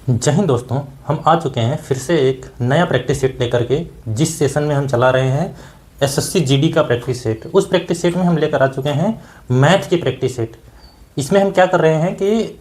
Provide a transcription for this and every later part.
जय हिंद दोस्तों, हम आ चुके हैं फिर से एक नया प्रैक्टिस सेट लेकर के। जिस सेशन में हम चला रहे हैं एसएससी जीडी का प्रैक्टिस सेट, उस प्रैक्टिस सेट में हम लेकर आ चुके हैं मैथ की प्रैक्टिस सेट। इसमें हम क्या कर रहे हैं कि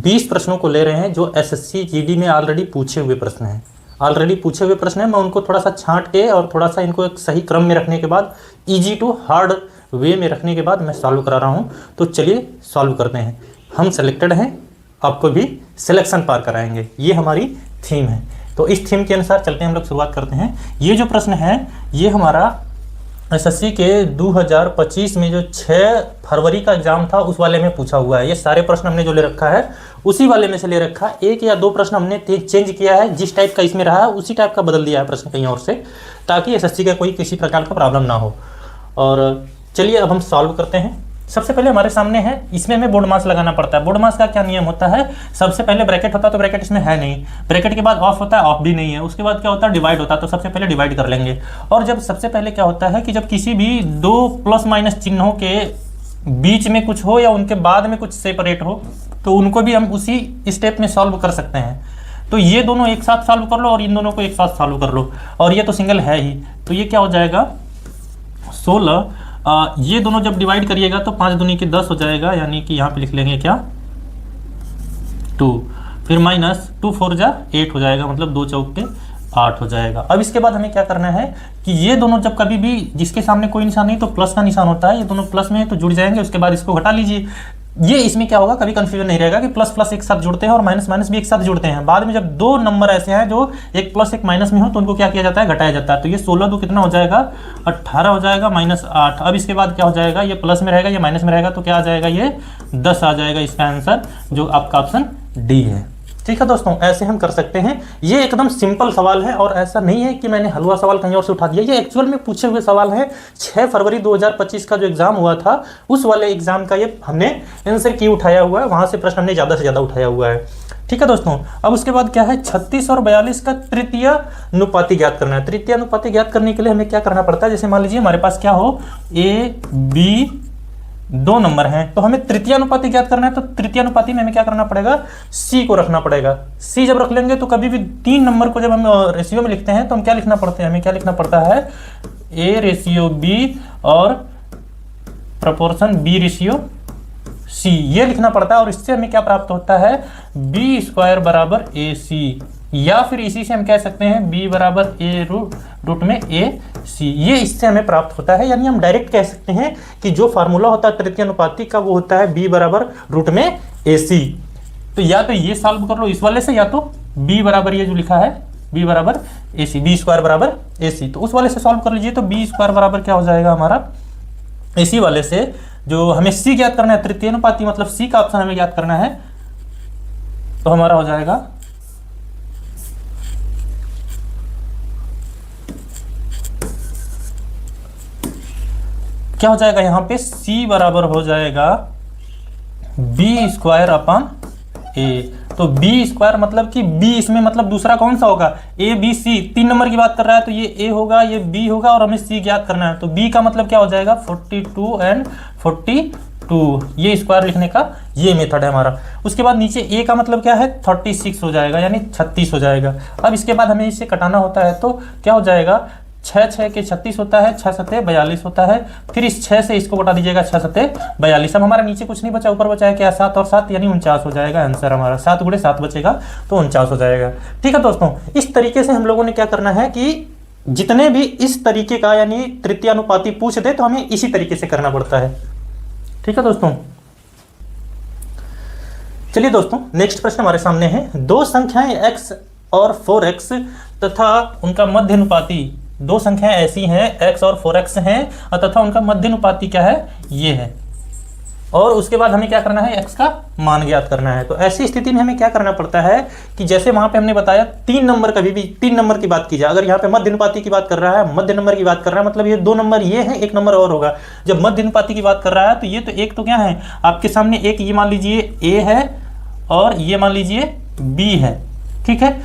20 प्रश्नों को ले रहे हैं जो एसएससी जीडी में ऑलरेडी पूछे हुए प्रश्न हैं। मैं उनको थोड़ा सा छांट के और थोड़ा सा इनको एक सही क्रम में रखने के बाद ईजी टू हार्ड वे में रखने के बाद मैं सॉल्व करा रहा हूँ। तो चलिए सॉल्व करते हैं। हम सेलेक्टेड हैं, आपको भी सिलेक्शन पार कराएंगे, ये हमारी थीम है। तो इस थीम के अनुसार चलते हैं, हम लोग शुरुआत करते हैं। ये जो प्रश्न है ये हमारा एसएससी के 2025 में जो 6 फरवरी का एग्जाम था उस वाले में पूछा हुआ है। ये सारे प्रश्न हमने जो ले रखा है उसी वाले में से ले रखा है। 1 या 2 प्रश्न हमने चेंज किया है, जिस टाइप का इसमें रहा है उसी टाइप का बदल दिया है प्रश्न कहीं और से, ताकि एसएससी का कोई किसी प्रकार का प्रॉब्लम ना हो। और चलिए अब हम सॉल्व करते हैं। सबसे पहले हमारे सामने है, इसमें हमें बोर्ड मास लगाना पड़ता है। बोर्ड मास का क्या नियम होता है, सबसे पहले ब्रैकेट होता है तो ब्रैकेट इसमें है नहीं, ब्रैकेट के बाद ऑफ होता है, ऑफ भी नहीं है। उसके बाद क्या होता है, डिवाइड होता है, तो सबसे पहले डिवाइड कर लेंगे। और जब सबसे पहले क्या होता है कि जब किसी भी 2 प्लस माइनस चिन्हों के बीच में कुछ हो या उनके बाद में कुछ सेपरेट हो तो उनको भी हम उसी स्टेप में सॉल्व कर सकते हैं। तो ये दोनों एक साथ सॉल्व कर लो और इन दोनों को एक साथ सॉल्व कर लो, और ये तो सिंगल है ही। तो ये क्या हो जाएगा 16। ये दोनों जब डिवाइड करिएगा तो 5 दूनी के 10 हो जाएगा, यानी कि यहाँ पे लिख लेंगे क्या 2, फिर माइनस 2 4 जा 8 हो जाएगा, मतलब 2 चौक के 8 हो जाएगा। अब इसके बाद हमें क्या करना है कि ये दोनों जब कभी भी जिसके सामने कोई निशान नहीं तो प्लस का निशान होता है, ये दोनों प्लस में है तो जुड़ जाएंगे। उसके बाद इसको हटा लीजिए। ये इसमें क्या होगा, कभी कंफ्यूजन नहीं रहेगा कि प्लस प्लस एक साथ जुड़ते हैं और माइनस माइनस भी एक साथ जुड़ते हैं। बाद में जब 2 नंबर ऐसे हैं जो एक प्लस एक माइनस में हो तो उनको क्या किया जाता है, घटाया जाता है। तो ये 16 2 कितना हो जाएगा 18 हो जाएगा, माइनस 8। अब इसके बाद क्या हो जाएगा, ये प्लस में रहेगा ये माइनस में रहेगा, तो क्या आ जाएगा, ये 10 आ जाएगा। इसका आंसर जो आपका ऑप्शन डी है। ठीक है दोस्तों, ऐसे हम कर सकते हैं। ये एकदम सिंपल सवाल है और ऐसा नहीं है कि मैंने हलवा सवाल कहीं और से उठा दिया। ये एक्चुअल में पूछे हुए सवाल हैं। 6 फरवरी 2025 का जो एग्जाम हुआ था उस वाले एग्जाम का ये हमने आंसर की उठाया हुआ है, वहां से प्रश्न हमने ज़्यादा से ज़्यादा उठाया हुआ है। ठीक है दोस्तों, अब उसके बाद क्या है, 36 और 42 का तृतीय अनुपाती ज्ञात करना है। तृतीय अनुपाती ज्ञात करने के लिए हमें क्या करना पड़ता है, जैसे मान लीजिए हमारे पास क्या हो, ए बी 2 नंबर हैं, तो हमें तृतीय अनुपाती ज्ञात करना है। तो तृतीय अनुपाती में हमें क्या करना पड़ेगा, सी को रखना पड़ेगा। सी जब रख लेंगे तो कभी भी 3 नंबर को जब हम रेशियो में लिखते हैं तो हम क्या लिखना पड़ते हैं, हमें क्या लिखना पड़ता है, ए रेशियो बी और प्रपोर्शन बी रेशियो सी, ये लिखना पड़ता है। और इससे हमें क्या प्राप्त होता है, बी स्क्वायर बराबर ए सी, या फिर इसी से हम कह सकते हैं बी बराबर ए रूट में ए सी, ये इससे हमें प्राप्त होता है। यानी हम डायरेक्ट कह सकते हैं कि जो फार्मूला होता है तृतीय अनुपाती का वो होता है बी बराबर रूट में ए सी। तो या तो ये सॉल्व कर लो इस वाले से, या तो बी बराबर ये जो लिखा है बी बराबर ए सी, बी स्क्वायर बराबर ए सी, तो उस वाले से सॉल्व कर लीजिए। तो बी स्क्वायर बराबर क्या हो जाएगा हमारा, इसी वाले से जो हमें सी ज्ञात करना है, तृतीय अनुपाती मतलब सी का ऑप्शन हमें ज्ञात करना है, तो हमारा हो जाएगा क्या हो जाएगा, यहां पे c बराबर हो जाएगा बी स्क्वायर अपॉन ए। तो बी स्क्वायर मतलब कि बी इसमें मतलब दूसरा कौन सा होगा, ए बी सी, 3 नंबर की बात कर रहा है तो ये ए होगा, ये बी होगा, और हमें सी ज्ञात करना है। तो बी का मतलब क्या हो जाएगा 42 एंड 42, ये स्क्वायर लिखने का ये मेथड है हमारा। उसके बाद नीचे ए का मतलब क्या है 36 हो जाएगा, यानी 36 हो जाएगा। अब इसके बाद हमें इसे कटाना होता है तो क्या हो जाएगा, 6 6 के 36 होता है, 6 7 42 होता है, फिर इस 6 से इसको बटा दीजिएगा, 6 7 42। अब हमारा नीचे कुछ नहीं बचा, ऊपर बचा है क्या 7 और 7 यानी 49 हो जाएगा आंसर हमारा। 7 गुणे 7 बचेगा तो 49 हो जाएगा। ठीक है दोस्तों, इस तरीके से हम लोगों ने क्या करना है कि जितने भी इस तरीके का यानी तृतीय अनुपाती पूछ दे तो हमें इसी तरीके से करना पड़ता है। ठीक है दोस्तों, चलिए दोस्तों नेक्स्ट प्रश्न हमारे सामने है। 2 संख्याएं x और 4x तथा उनका मध्य अनुपाती, 2 संख्याएं ऐसी हैं x और 4x हैं तथा उनका मध्य अनुपाती क्या है, ये है। और उसके बाद हमें क्या करना है, x का मान ज्ञात करना है। तो ऐसी स्थिति में हमें क्या करना पड़ता है कि जैसे वहां पे हमने बताया 3 नंबर, कभी भी 3 नंबर की बात की जाए, अगर यहाँ पे मध्य अनुपाती की बात कर रहा है, मध्य नंबर की बात कर रहा है, मतलब ये 2 नंबर ये है, 1 नंबर और होगा। जब मध्य अनुपाती की बात कर रहा है तो ये तो एक तो क्या है आपके सामने, एक ये मान लीजिए a है और ये मान लीजिए b है। ठीक है,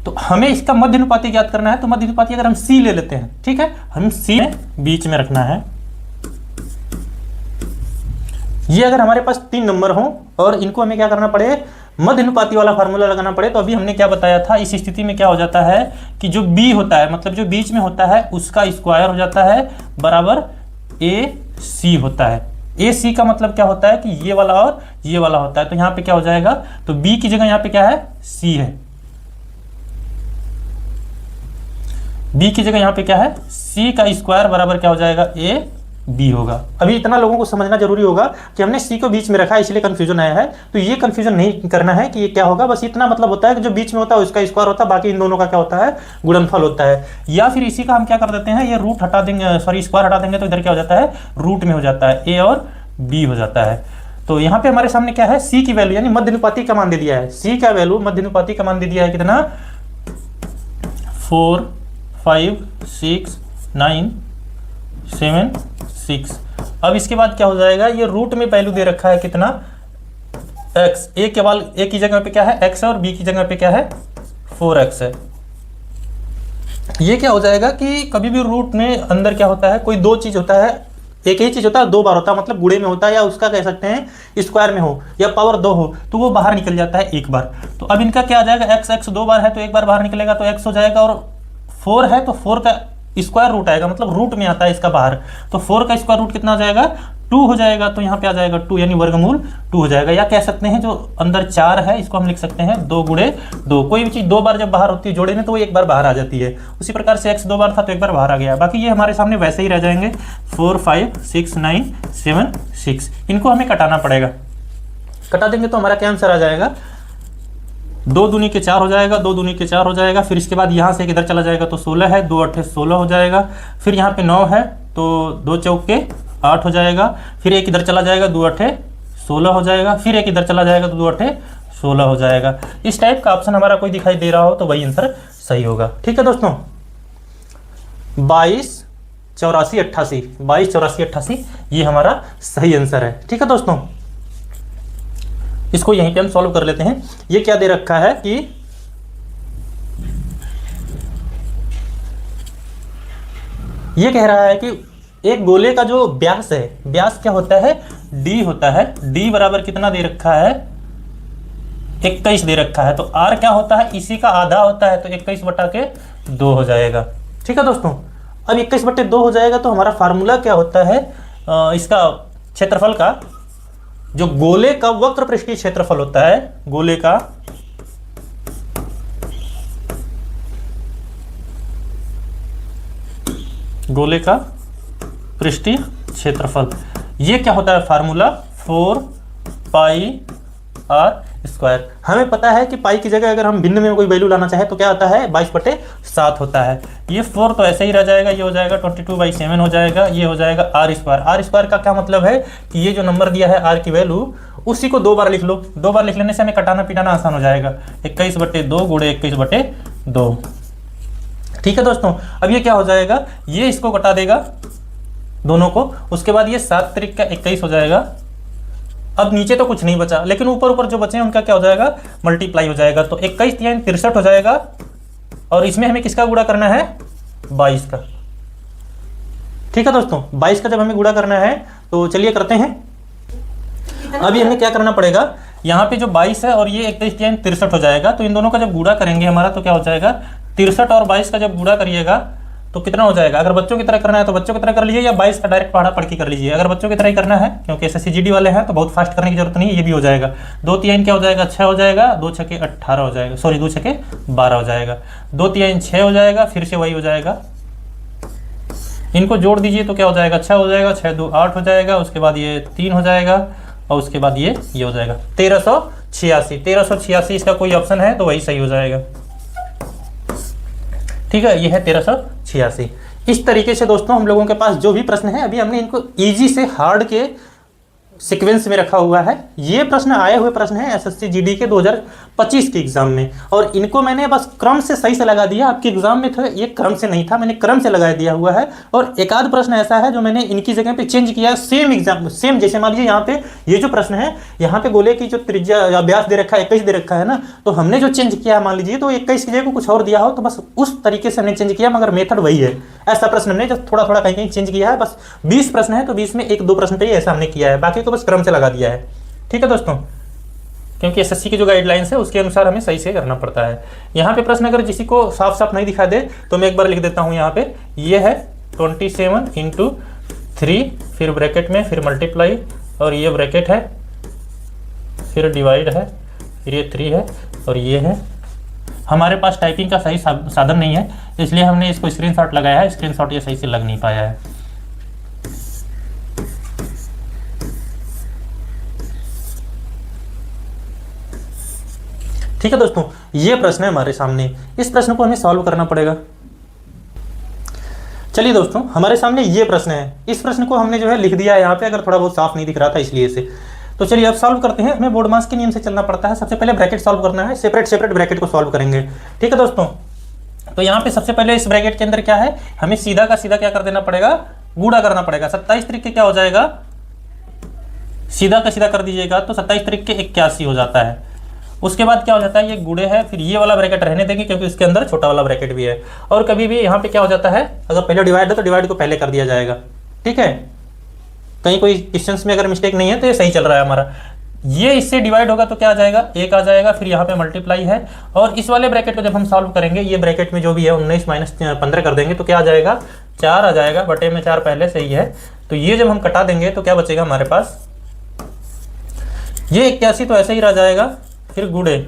तो हमें इसका मध्य अनुपाती ज्ञात करना है। तो मध्य अनुपाती अगर हम c ले लेते हैं, ठीक है, हम c बीच में रखना है। ये अगर हमारे पास 3 नंबर हों और इनको हमें क्या करना पड़े, मध्यानुपाती वाला फार्मूला लगाना पड़े तो अभी हमने क्या बताया था, इस स्थिति में क्या हो जाता है कि जो बी होता है, मतलब जो बीच में होता है उसका स्क्वायर हो जाता है बराबर ए सी होता है। ए सी का मतलब क्या होता है कि ये वाला और ये वाला होता है। तो यहाँ पे क्या हो जाएगा, तो बी की जगह यहाँ पे क्या है, सी है, बी की जगह यहाँ पे क्या है, सी का स्क्वायर बराबर क्या हो जाएगा, ए बी होगा। अभी इतना लोगों को समझना जरूरी होगा कि हमने सी को बीच में रखा है इसलिए कंफ्यूजन आया है, तो ये कंफ्यूजन नहीं करना है कि ये क्या होगा, बस इतना मतलब होता है कि जो बीच में होता है उसका स्क्वायर होता है, बाकी इन दोनों का क्या होता है, गुणनफल होता है। या फिर इसी का हम क्या कर देते हैं, ये रूट हटा देंगे, सॉरी स्क्वायर हटा देंगे तो इधर क्या हो जाता है, रूट में हो जाता है, ए और बी हो जाता है। तो यहाँ पे हमारे सामने क्या है, सी की वैल्यू यानी मध्यानुपाती का मान दे दिया है, सी का वैल्यू मध्यानुपाती का मान दे दिया है कितना, 4 5 6 9 7 6। अब इसके बाद क्या हो जाएगा, ये रूट में वैल्यू दे रखा है कितना, x, ए केवल ए की जगह पे क्या है x है और b की जगह पे क्या है 4x है। ये क्या हो जाएगा कि कभी भी रूट में अंदर क्या होता है, कोई दो चीज होता है, एक ही चीज होता है दो बार होता है, मतलब गुणे में होता है या उसका कह सकते हैं स्क्वायर में हो या पावर 2 हो तो वो बाहर निकल जाता है एक बार। तो अब इनका क्या आ जाएगा, x दो बार है तो एक बार बाहर निकलेगा तो x हो जाएगा, और 4 है तो 4 का स्क्वायर रूट आएगा, मतलब रूट में आता है इसका बाहर, तो 4 का स्क्वायर रूट कितना आ जाएगा, 2 हो जाएगा। तो यहाँ पे आ जाएगा 2 यानी वर्गमूल 2 हो जाएगा। या कह सकते हैं जो अंदर 4 है इसको हम लिख सकते हैं 2 गुणे 2। कोई भी चीज़ दो बार जब बाहर होती है जोड़े में तो वो एक बार बाहर आ जाती है, उसी प्रकार से x दो बार था तो एक बार बाहर आ गया। बाकी ये हमारे सामने वैसे ही रह जाएंगे 4 5 6 9 7 6। इनको हमें कटाना पड़ेगा, कटा देंगे तो हमारा क्या आंसर आ जाएगा, 2 दूनी के 4 हो जाएगा, 2 दूनी के 4 हो जाएगा। फिर इसके बाद यहाँ से एक इधर चला जाएगा तो 16 है, 2 8 16 हो जाएगा। फिर यहाँ पे 9 है तो 2 चौके 8 हो जाएगा। फिर एक इधर चला जाएगा 2 8 16 हो जाएगा। फिर एक इधर चला जाएगा तो 2 8 16 हो जाएगा। इस टाइप का ऑप्शन हमारा कोई दिखाई दे रहा हो तो वही आंसर सही होगा। ठीक है दोस्तों, 22 84 88, 22 84 88 ये हमारा सही आंसर है। ठीक है दोस्तों, इसको यहीं पे हम सॉल्व कर लेते हैं। ये क्या दे रखा है कि ये कह रहा है कि एक गोले का जो व्यास है, व्यास क्या होता है, d होता है। d बराबर कितना दे रखा है, 21 दे रखा है। तो r क्या होता है, इसी का आधा होता है तो 21/2 हो जाएगा। ठीक है दोस्तों, अब 21/2 हो जाएगा तो हमारा फार्मूला क्या होता है, इसका क्षेत्रफल का, जो गोले का वक्र पृष्ठीय क्षेत्रफल होता है, गोले का पृष्ठीय क्षेत्रफल, ये क्या होता है फार्मूला, 4 पाई r स्क्वायर। हमें पता है कि पाई की जगह अगर हम भिन्न में कोई वैल्यू लाना चाहे तो क्या आता है, 22/7 होता है। ये 4 तो ऐसे ही रह जाएगा, ये हो जाएगा 22/7 हो जाएगा। ये हो जाएगा r स्क्वायर। r स्क्वायर का क्या मतलब है कि ये जो नंबर दिया है r की वैल्यू, उसी को 2 बार लिख लो। 2 बार लिख लेने से हमें कटाना पिटाना आसान हो जाएगा। 21/2 गुणे 21/2। ठीक है दोस्तों, अब ये क्या हो जाएगा, ये इसको कटा देगा दोनों को, उसके बाद ये 7 त्रिक का 21 हो जाएगा। अब नीचे तो कुछ नहीं बचा, लेकिन ऊपर ऊपर जो बचे हैं उनका क्या हो जाएगा, मल्टीप्लाई हो जाएगा। तो 21 3 63 हो जाएगा, और इसमें हमें किसका गुणा करना है, 22 का। ठीक है दोस्तों, 22 का जब हमें गुणा करना है तो चलिए करते हैं। अभी हमें क्या करना पड़ेगा, यहाँ पे जो 22 है और ये 21 3 63 हो जाएगा। तो इन दोनों का जब गुणा करेंगे हमारा तो क्या हो जाएगा, 63 और 22 का जब गुणा करिएगा तो कितना हो जाएगा। अगर बच्चों की तरह करना है तो बच्चों की तरह कर लीजिए, या 22 का डायरेक्ट पढ़ा पढ़ के कर लीजिए। अगर बच्चों की तरह ही करना है, क्योंकि SSC GD वाले हैं तो बहुत फास्ट करने की जरूरत नहीं है, ये भी हो जाएगा। 2 3 क्या हो जाएगा, 6 हो जाएगा। 2 6 18 हो जाएगा, सॉरी 2 6 12 हो जाएगा। 2 3 6 हो जाएगा, फिर से वही हो जाएगा। इनको जोड़ दीजिए तो क्या हो जाएगा, 6 हो जाएगा। 6 2 8 हो जाएगा, उसके बाद ये 3 हो जाएगा, और उसके बाद ये हो जाएगा 1386। 1386 इसका कोई ऑप्शन है तो वही सही हो जाएगा। ठीक है, ये है 1386। इस तरीके से दोस्तों हम लोगों के पास जो भी प्रश्न है, अभी हमने इनको इजी से हार्ड के सीक्वेंस में रखा हुआ है। ये प्रश्न आए हुए प्रश्न है SSC GD के 2025 के एग्जाम में, और इनको मैंने बस क्रम से सही से लगा दिया। आपके एग्जाम में था ये क्रम से नहीं था, मैंने क्रम से लगा दिया हुआ है। और एक आध प्रश्न ऐसा है जो मैंने इनकी जगह पे चेंज किया, सेम एग्जाम सेम। जैसे मान लीजिए यहाँ पे ये जो प्रश्न है, यहाँ पे गोले की जो त्रिज्या या व्यास दे रखा है 21 दे रखा है ना, तो हमने जो चेंज किया मान लीजिए तो 21 की जगह कुछ और दिया हो तो बस उस तरीके से हमने चेंज किया, मगर मेथड वही है। ऐसा प्रश्न हमने जो थोड़ा थोड़ा कहीं कहीं चेंज किया है। बस 20 प्रश्न है तो 20 में 1 2 प्रश्न पे ही ऐसा हमने किया है, बाकी तो बस क्रम से लगा दिया है। ठीक है दोस्तों, क्योंकि एसएससी की जो गाइडलाइंस है उसके अनुसार हमें सही से करना पड़ता है। यहाँ पे प्रश्न अगर किसी को साफ साफ नहीं दिखा दे तो मैं एक बार लिख देता हूँ यहाँ पे, ये है 27 इंटू 3, फिर ब्रैकेट में फिर मल्टीप्लाई, और ये ब्रैकेट है, फिर डिवाइड है, फिर ये 3 है, और ये है। हमारे पास टाइपिंग का सही साधन नहीं है, इसलिए हमने इसको स्क्रीनशॉट लगाया है। स्क्रीनशॉट ये सही से लग नहीं पाया है। ठीक है दोस्तों, ये प्रश्न है हमारे सामने, इस प्रश्न को हमें सॉल्व करना पड़ेगा। चलिए दोस्तों, हमारे सामने ये प्रश्न है, इस प्रश्न को हमने जो है लिख दिया है यहाँ पे, अगर थोड़ा बहुत साफ नहीं दिख रहा था इसलिए से। तो चलिए अब सॉल्व करते हैं। हमें बोर्ड मास के नियम से चलना पड़ता है। सबसे पहले ब्रैकेट सॉल्व करना है, सेपरेट ब्रैकेट को सॉल्व करेंगे। ठीक है दोस्तों, तो यहाँ पे सबसे पहले इस ब्रैकेट के अंदर क्या है, हमें सीधा का सीधा क्या कर देना पड़ेगा, गुणा करना पड़ेगा। 27 तरीके क्या हो जाएगा, सीधा का सीधा कर दीजिएगा तो 27 तरीके 81 हो जाता है। उसके बाद क्या हो जाता है, ये गुणे है, फिर ये वाला ब्रैकेट रहने देंगे क्योंकि इसके अंदर छोटा वाला ब्रैकेट भी है। और कभी भी यहाँ पे क्या हो जाता है, अगर पहले डिवाइड है तो डिवाइड को पहले कर दिया जाएगा। ठीक है, कहीं कोई क्वेश्चंस में अगर मिस्टेक नहीं है तो ये सही चल रहा है हमारा। ये इससे डिवाइड होगा तो क्या आ जाएगा, 1 आ जाएगा, फिर यहाँ पे मल्टीप्लाई है, और इस वाले ब्रैकेट को जब हम सॉल्व करेंगे, ये ब्रैकेट में जो भी है 19 माइनस 15 कर देंगे तो क्या आ जाएगा, 4 आ जाएगा, बटे में 4 पहले से ही है। तो ये जब हम कटा देंगे तो क्या बचेगा हमारे पास, ये 81 तो ऐसे ही रह जाएगा, फिर गुणे,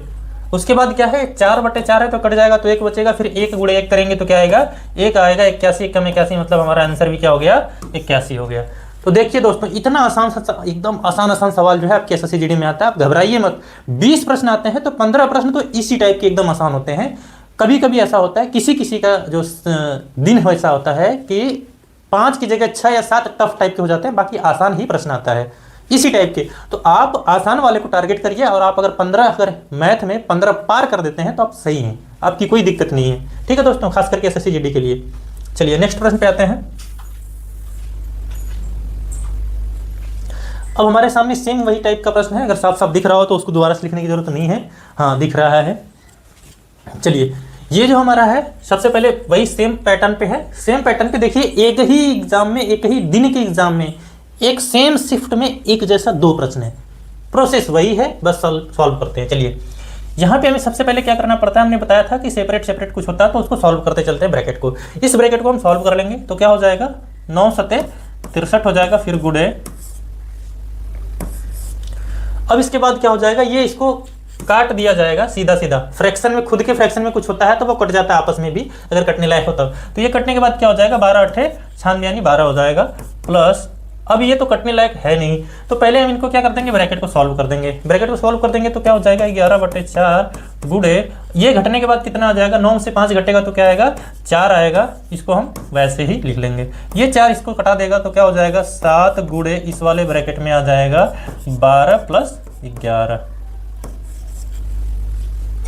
उसके बाद क्या है 4/4 है तो कट जाएगा तो 1 बचेगा, फिर 1 गुणे 1 करेंगे तो क्या आएगा, 1 आएगा। 81 1 कम 81, मतलब हमारा आंसर भी क्या हो गया, 81 हो गया। तो देखिए दोस्तों, इतना आसान एकदम आसान सवाल जो है आपके एसएससी जीडी में आता है। आप घबराइए मत, 20 प्रश्न आते हैं तो 15 प्रश्न तो इसी टाइप के एकदम आसान होते हैं। कभी कभी ऐसा होता है, किसी का जो दिन ऐसा होता है कि 5 की जगह 6 या 7 टफ टाइप के हो जाते हैं, बाकी आसान ही प्रश्न आता है इसी टाइप के। तो आप आसान वाले को टारगेट करिए, और आप अगर 15 अगर मैथ में 15 पार कर देते हैं तो आप सही हैं, आपकी कोई दिक्कत नहीं है। ठीक है दोस्तों, खास करके एसएससी जीडी के लिए। चलिए नेक्स्ट प्रश्न पे आते हैं। अब हमारे सामने सेम वही टाइप का प्रश्न है, अगर साफ साफ दिख रहा हो तो उसको दोबारा से लिखने की जरूरत नहीं है। हाँ दिख रहा है। चलिए, ये जो हमारा है सबसे पहले वही सेम पैटर्न पे है। सेम पैटर्न पे देखिए, एक ही एग्जाम में, एक ही दिन के एग्जाम में, एक सेम शिफ्ट में एक जैसा 2 प्रश्न है। प्रोसेस वही है, बस सॉल्व करते हैं। चलिए, यहाँ पे हमें सबसे पहले क्या करना पड़ता है, हमने बताया था कि सेपरेट कुछ होता है तो उसको सॉल्व करते चलते हैं ब्रैकेट को। इस ब्रैकेट को हम सॉल्व कर लेंगे तो क्या हो जाएगा, 9 सते 63 हो जाएगा, फिर गुणे। अब इसके बाद क्या हो जाएगा, ये इसको काट दिया जाएगा सीधा सीधा। फ्रैक्शन में, खुद के फ्रैक्शन में कुछ होता है तो वो कट जाता है आपस में भी, अगर कटने लायक होता तो ये कटने के बाद क्या हो जाएगा, 12 8 96 यानी 12 हो जाएगा, प्लस अब ये तो कटने लायक है नहीं तो पहले हम इनको क्या कर देंगे, ब्रैकेट को सॉल्व कर देंगे। ब्रैकेट को सॉल्व कर देंगे तो क्या हो जाएगा, 11/4 गुणे, ये घटने के बाद कितना आ जाएगा, 9 से 5 घटेगा तो क्या आएगा, 4 आएगा। इसको हम वैसे ही लिख लेंगे, ये 4 इसको कटा देगा तो क्या हो जाएगा, 7 गुणे इस वाले ब्रैकेट में आ जाएगा 12 + 11।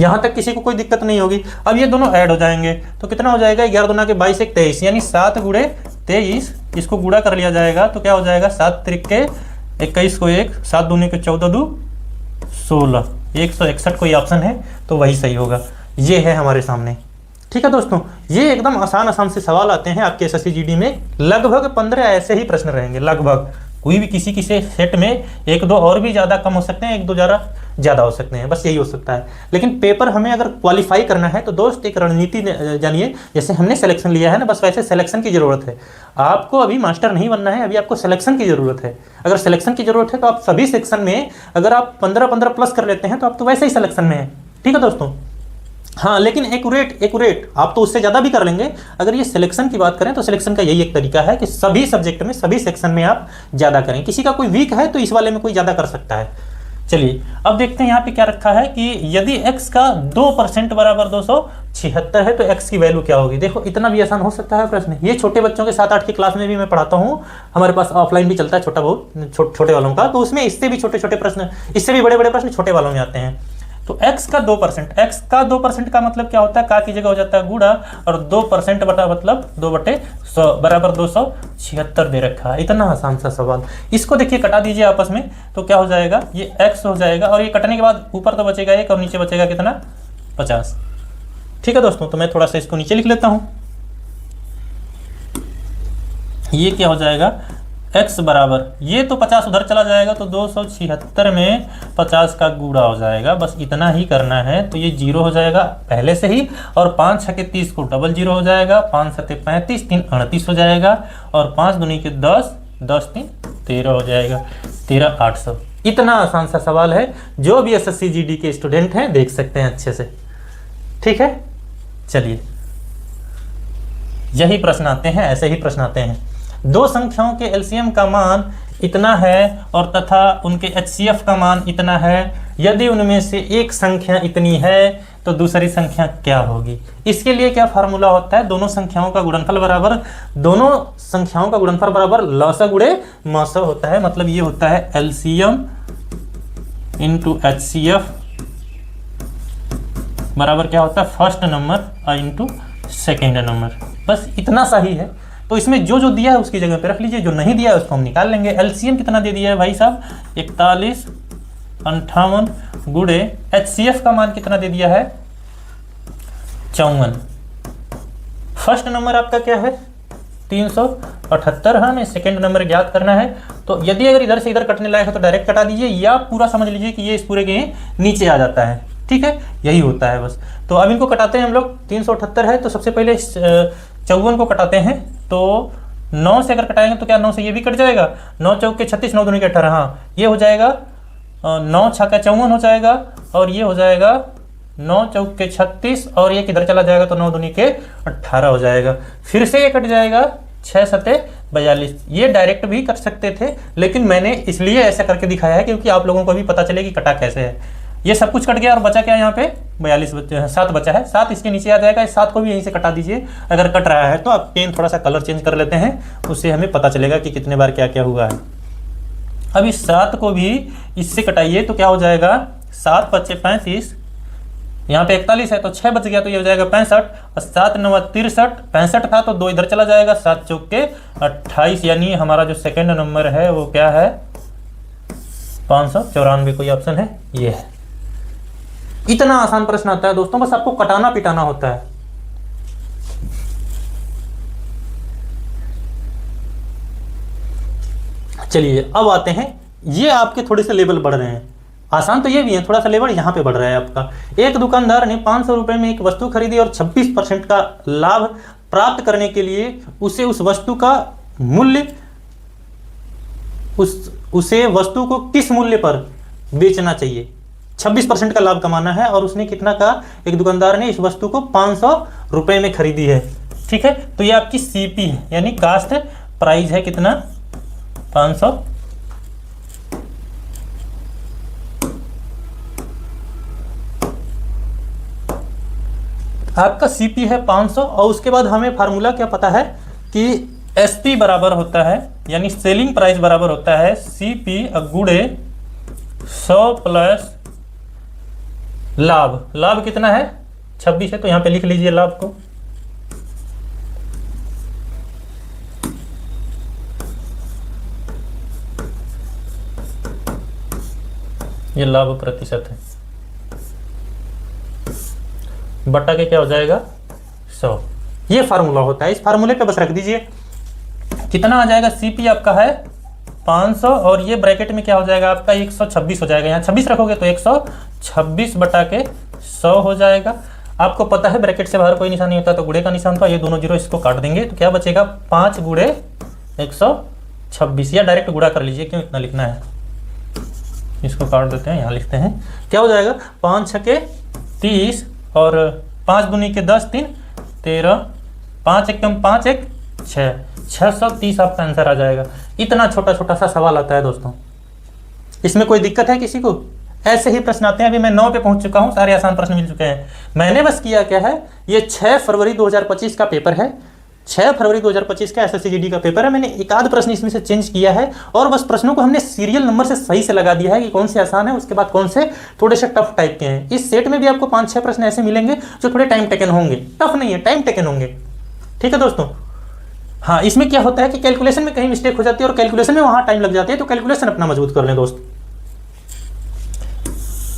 यहां तक किसी को कोई दिक्कत नहीं होगी। अब ये दोनों ऐड हो जाएंगे तो कितना हो जाएगा, 11 दूना के 22 1 23, यानी 7 गुणे 23, इसको गुणा कर लिया जाएगा तो क्या हो जाएगा, 7 त्रिके 21 को 1, 7 दूनी के 14 2 16, 161 कोई ऑप्शन है तो वही सही होगा। ये है हमारे सामने। ठीक है दोस्तों, ये एकदम आसान से सवाल आते हैं आपके एसएससी जीडी में। लगभग 15 ऐसे ही प्रश्न रहेंगे, लगभग। कोई भी किसी सेट में 1-2 और भी ज़्यादा कम हो सकते हैं, 1-2 ज़्यादा हो सकते हैं, बस यही हो सकता है। लेकिन पेपर हमें अगर क्वालिफाई करना है तो दोस्त एक रणनीति जानिए, जैसे हमने सिलेक्शन लिया है ना, बस वैसे सिलेक्शन की ज़रूरत है। आपको अभी मास्टर नहीं बनना है, अभी आपको सिलेक्शन की ज़रूरत है। अगर सिलेक्शन की ज़रूरत है तो आप सभी सेक्शन में अगर आप 15 प्लस कर लेते हैं तो आप तो वैसे ही सिलेक्शन में हैं। ठीक है दोस्तों, हाँ, लेकिन एक्यूरेट आप तो उससे ज़्यादा भी कर लेंगे। अगर ये सिलेक्शन की बात करें तो सिलेक्शन का यही एक तरीका है कि सभी सब्जेक्ट में, सभी सेक्शन में आप ज़्यादा करें। किसी का कोई वीक है तो इस वाले में कोई ज़्यादा कर सकता है। चलिए अब देखते हैं यहाँ पे क्या रखा है कि यदि x का 2% बराबर 276 है तो x की वैल्यू क्या होगी। देखो, इतना भी आसान हो सकता है प्रश्न। ये छोटे बच्चों के 7-8 की क्लास में भी मैं पढ़ाता हूँ, हमारे पास ऑफलाइन भी चलता है छोटा बहुत छोटे वालों का, तो उसमें इससे भी छोटे प्रश्न, इससे भी बड़े प्रश्न छोटे वालों में आते हैं। तो x का 2% का मतलब क्या होता है, का की जगह हो जाता है गुणा, और 2% बटा मतलब 2/100 बराबर 276 दे रखा है। इतना आसान सा सवाल। इसको देखिए कटा दीजिए आपस में तो क्या हो जाएगा, ये x हो जाएगा, और ये कटने के बाद ऊपर तो बचेगा 1 और नीचे बचेगा कितना, 50। ठीक है दोस्तों, तो मैं थोड़ा सा इसको नीचे लिख लेता हूँ। ये क्या हो जाएगा, x बराबर, ये तो 50 उधर चला जाएगा तो 276 में 50 का गुणा हो जाएगा, बस इतना ही करना है। तो ये 0 हो जाएगा पहले से ही, और 5 छके 30 को डबल 0 हो जाएगा, 5 सते 35, 3 38 हो जाएगा, और 5 दूनी के 10, 10 3 13 हो जाएगा, 13,800। इतना आसान सा सवाल है, जो भी एसएससी जीडी के स्टूडेंट हैं देख सकते हैं अच्छे से। ठीक है, चलिए यही प्रश्न आते हैं, ऐसे ही प्रश्न आते हैं। दो संख्याओं के एलसीएम का मान इतना है और तथा उनके एचसीएफ का मान इतना है, यदि उनमें से एक संख्या इतनी है तो दूसरी संख्या क्या होगी। इसके लिए क्या फार्मूला होता है, दोनों संख्याओं का गुणनफल बराबर, दोनों संख्याओं का गुणनफल बराबर लसा गुणे मसा होता है। मतलब ये होता है एलसीएम इंटू एचसीएफ बराबर क्या होता है, first number into second number. बस इतना सा ही है। तो इसमें जो जो दिया है उसकी जगह पे रख लीजिए, जो नहीं दिया है उसको हम निकाल लेंगे। एलसीएम कितना दे दिया है भाई साहब, 41 58 गुणे एचसीएफ का मान कितना दे दिया है, 54। फर्स्ट नंबर आपका क्या है 378 है, हमें सेकेंड नंबर ज्ञात करना है। तो यदि अगर इधर से इधर कटने लायक है तो डायरेक्ट कटा दीजिए, या पूरा समझ लीजिए कि ये इस पूरे के नीचे आ जाता है। ठीक है, यही होता है बस। तो अब इनको कटाते हैं हम लोग। 378 है तो सबसे पहले 54 को कटाते हैं। तो 9 से अगर कटाएंगे तो क्या 9 से ये भी कट जाएगा, 9 चौक के 36, 9 दूनी के 18, हाँ ये हो जाएगा 9 छक्का 54 हो जाएगा, और ये हो जाएगा 9 चौक के 36, और ये किधर चला जाएगा तो 9 दूनी के 18 हो जाएगा। फिर से ये कट जाएगा 6 सते 42। ये डायरेक्ट भी कर सकते थे, लेकिन मैंने इसलिए ऐसा करके दिखाया है क्योंकि आप लोगों को भी पता चले कि कटा कैसे है। ये सब कुछ कट गया और बचा क्या यहाँ पे 42 बचे, 7 बचा है, 7 इसके नीचे आ जाएगा। इस 7 को भी यहीं से कटा दीजिए अगर कट रहा है तो। आप पेन थोड़ा सा कलर चेंज कर लेते हैं, उससे हमें पता चलेगा कि कितने बार क्या क्या हुआ है। अब इस 7 को भी इससे कटाइए तो क्या हो जाएगा, 7 बचे 35, यहाँ पे 41 है तो 6 बच गया तो ये हो जाएगा 65, और 7 9 63, 65 था तो 2 इधर चला जाएगा, 7 चौक के 28। यानी हमारा जो सेकेंड नंबर है वो क्या है 594। कोई ऑप्शन है, ये है। इतना आसान प्रश्न आता है दोस्तों, बस आपको कटाना पिटाना होता है। चलिए अब आते हैं, ये आपके थोड़े से लेवल बढ़ रहे हैं। आसान तो ये भी है, थोड़ा सा लेवल यहाँ पे बढ़ रहा है आपका। एक दुकानदार ने 500 रुपए में एक वस्तु खरीदी और 26% का लाभ प्राप्त करने के लिए उसे उस वस्तु का मूल्य उसे वस्तु को किस मूल्य पर बेचना चाहिए। 26% का लाभ कमाना है और उसने कितना का, एक दुकानदार ने इस वस्तु को 500 रुपए में खरीदी है। ठीक है, तो ये आपकी सीपी है, यानी कास्ट प्राइस है कितना 500। आपका सीपी है 500, और उसके बाद हमें फार्मूला क्या पता है कि एसपी बराबर होता है, यानी सेलिंग प्राइस बराबर होता है सीपी गुणे 100 प्लस लाभ। लाभ कितना है 26 है, तो यहां पे लिख लीजिए लाभ को। ये लाभ प्रतिशत है, बटा के क्या हो जाएगा 100। ये फार्मूला होता है, इस फार्मूले पे बस रख दीजिए। कितना आ जाएगा, सीपी आपका है 500, और ये ब्रैकेट में क्या हो जाएगा आपका 126 हो जाएगा। यहाँ 26 रखोगे तो 126 बटा के 100 हो जाएगा। आपको पता है ब्रैकेट से बाहर कोई निशान नहीं होता, तो गुणे का निशान था, ये दोनों जीरो इसको काट देंगे तो क्या बचेगा 5 गुणे 126, या डायरेक्ट गुणा कर लीजिए, क्यों इतना लिखना है, इसको काट देते हैं, यहाँ लिखते हैं। क्या हो जाएगा 5 छके 30, और 5 दूनी के 10 3 13, 5 एकम 5 1 6, 630 आपका आंसर आ जाएगा। इतना छोटा छोटा सा सवाल आता है दोस्तों, इसमें कोई दिक्कत है किसी को? ऐसे ही प्रश्न आते हैं। अभी मैं 9 पे पहुंच चुका हूं, सारे आसान प्रश्न मिल चुके हैं। मैंने बस किया क्या है, ये 6 फरवरी 2025 का पेपर है, 6 फरवरी 2025 का एसएससी जीडी का पेपर है। मैंने एक आध प्रश्न इसमें से चेंज किया है, और बस प्रश्नों को हमने सीरियल नंबर से सही से लगा दिया है कि कौन से आसान है, उसके बाद कौन से थोड़े से टफ टाइप के हैं। इस सेट में भी आपको 5-6 प्रश्न ऐसे मिलेंगे जो थोड़े टाइम टेकन होंगे, टफ नहीं है, टाइम टेकन होंगे। ठीक है दोस्तों, हाँ इसमें क्या होता है कि कैलकुलेशन में कहीं मिस्टेक हो जाती है, और कैलकुलेशन में वहां टाइम लग जाती है, तो कैलकुलेशन अपना मजबूत कर लें दोस्त।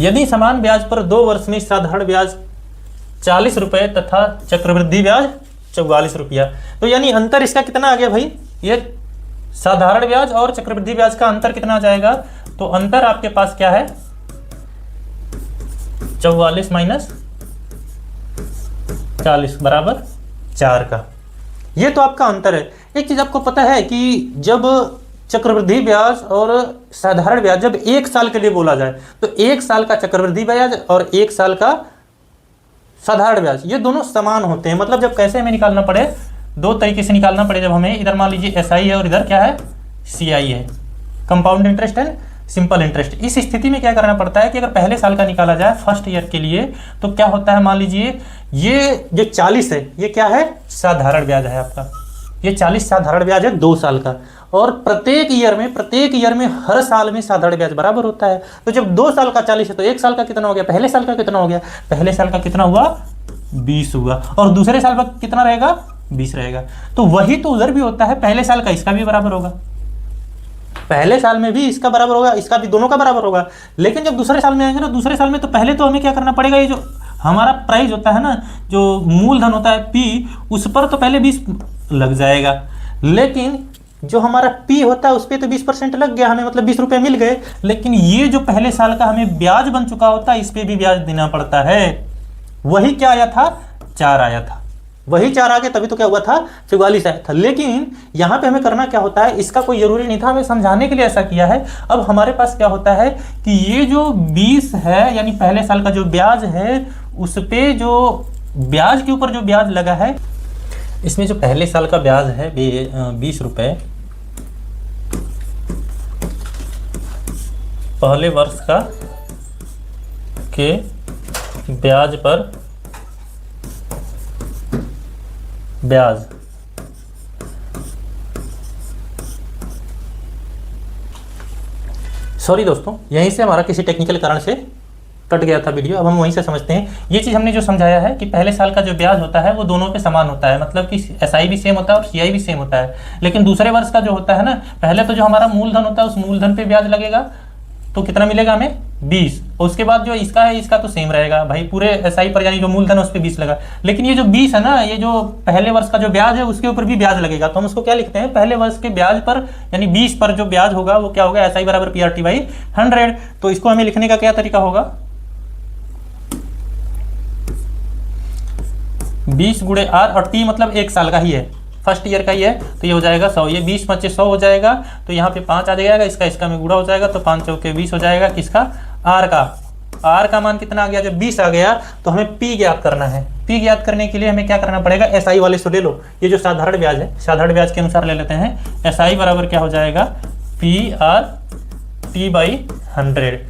यदि समान ब्याज पर 2 वर्ष में साधारण ब्याज 40 रुपए तथा चक्रवृद्धि ब्याज 44 रुपया, तो यानी अंतर इसका कितना आ गया भाई, ये साधारण ब्याज और चक्रवृद्धि ब्याज का अंतर कितना आ जाएगा, तो अंतर आपके पास क्या है 44 माइनस 40 बराबर 4 का। ये तो आपका अंतर है। एक चीज आपको पता है कि जब चक्रवृद्धि ब्याज और साधारण ब्याज जब एक साल के लिए बोला जाए तो एक साल का चक्रवृद्धि ब्याज और एक साल का साधारण ब्याज ये दोनों समान होते हैं। मतलब जब कैसे हमें निकालना पड़े, दो तरीके से निकालना पड़े। जब हमें इधर मान लीजिए एसआई है और इधर क्या है सीआई है, compound interest and simple interest. इस स्थिति में क्या करना पड़ता है कि अगर पहले साल का निकाला जाए फर्स्ट ईयर के लिए तो क्या होता है, मान लीजिए ये जो 40 है ये क्या है साधारण ब्याज है आपका, ये 40 साधारण ब्याज है 2 साल का। और प्रत्येक ईयर में हर साल में साधारण ब्याज बराबर होता है। तो जब 2 साल का 40 है तो एक साल का कितना हो गया, पहले साल का कितना हो गया, पहले साल का कितना हुआ 20 हुआ, और दूसरे साल का कितना रहेगा 20 रहेगा। तो वही तो उधर भी होता है, पहले साल का इसका भी बराबर होगा, पहले साल में भी इसका बराबर होगा, इसका भी, दोनों का बराबर होगा। लेकिन जब दूसरे साल में आएंगे ना, दूसरे साल में तो पहले तो हमें क्या करना पड़ेगा, ये जो हमारा प्राइस होता है ना, जो मूलधन होता है पी, उस पर तो पहले 20 लग जाएगा। लेकिन जो हमारा पी होता है उस पर तो 20% लग गया हमें, मतलब 20 रुपये मिल गए। लेकिन ये जो पहले साल का हमें ब्याज बन चुका होता है इस पर भी ब्याज देना पड़ता है। वही क्या आया था 4 आया था, वही 4 आ गया, तभी तो क्या हुआ था 44 आया था। लेकिन यहाँ पे हमें करना क्या होता है, इसका कोई जरूरी नहीं था, हमें समझाने के लिए ऐसा किया है। अब हमारे पास क्या होता है कि ये जो 20 है यानी पहले साल का जो ब्याज है उस पे जो ब्याज के ऊपर जो ब्याज लगा है, इसमें जो पहले साल का ब्याज है 20 रुपये, पहले वर्ष का के ब्याज पर ब्याज, सॉरी दोस्तों यहीं से हमारा किसी टेक्निकल कारण से कट गया था वीडियो, अब हम वहीं से समझते हैं। ये चीज़ हमने जो समझाया है कि पहले साल का जो ब्याज होता है वो दोनों पे समान होता है, मतलब कि एसआई भी सेम होता है और सीआई भी सेम होता है। लेकिन दूसरे वर्ष का जो होता है ना, पहले तो जो हमारा मूलधन होता है उस मूलधन पे ब्याज लगेगा, तो कितना मिलेगा हमें 20, और उसके बाद जो इसका है इसका तो सेम रहेगा भाई, पूरे एसआई पर यानी जो मूलधन है उस पर 20 लगा। लेकिन ये जो 20 है ना, ये जो पहले वर्ष का जो ब्याज है उसके ऊपर भी ब्याज लगेगा, तो हम उसको क्या लिखते हैं, पहले वर्ष के ब्याज पर यानी 20 पर जो ब्याज होगा वो क्या होगा, एसआई बराबर पीआरटी बाई 100। तो इसको हमें लिखने का क्या तरीका होगा, 20 गुणे आर, और टी मतलब एक साल का ही है, फर्स्ट ईयर का ही है, तो ये हो जाएगा 100, ये 20 × 100 हो जाएगा, तो यहाँ पे 5 आ जाएगा, इसका में गुणा हो जाएगा, तो 5 × 20 हो जाएगा, किसका आर का मान कितना आ गया, जब 20 आ गया तो हमें पी ज्ञात करना है। पी ज्ञात करने के लिए हमें क्या करना पड़ेगा, एसआई वाले से ले लो, ये जो साधारण ब्याज है साधारण ब्याज के अनुसार ले लेते हैं। एसआई बराबर क्या हो जाएगा पी/टी बाई 100।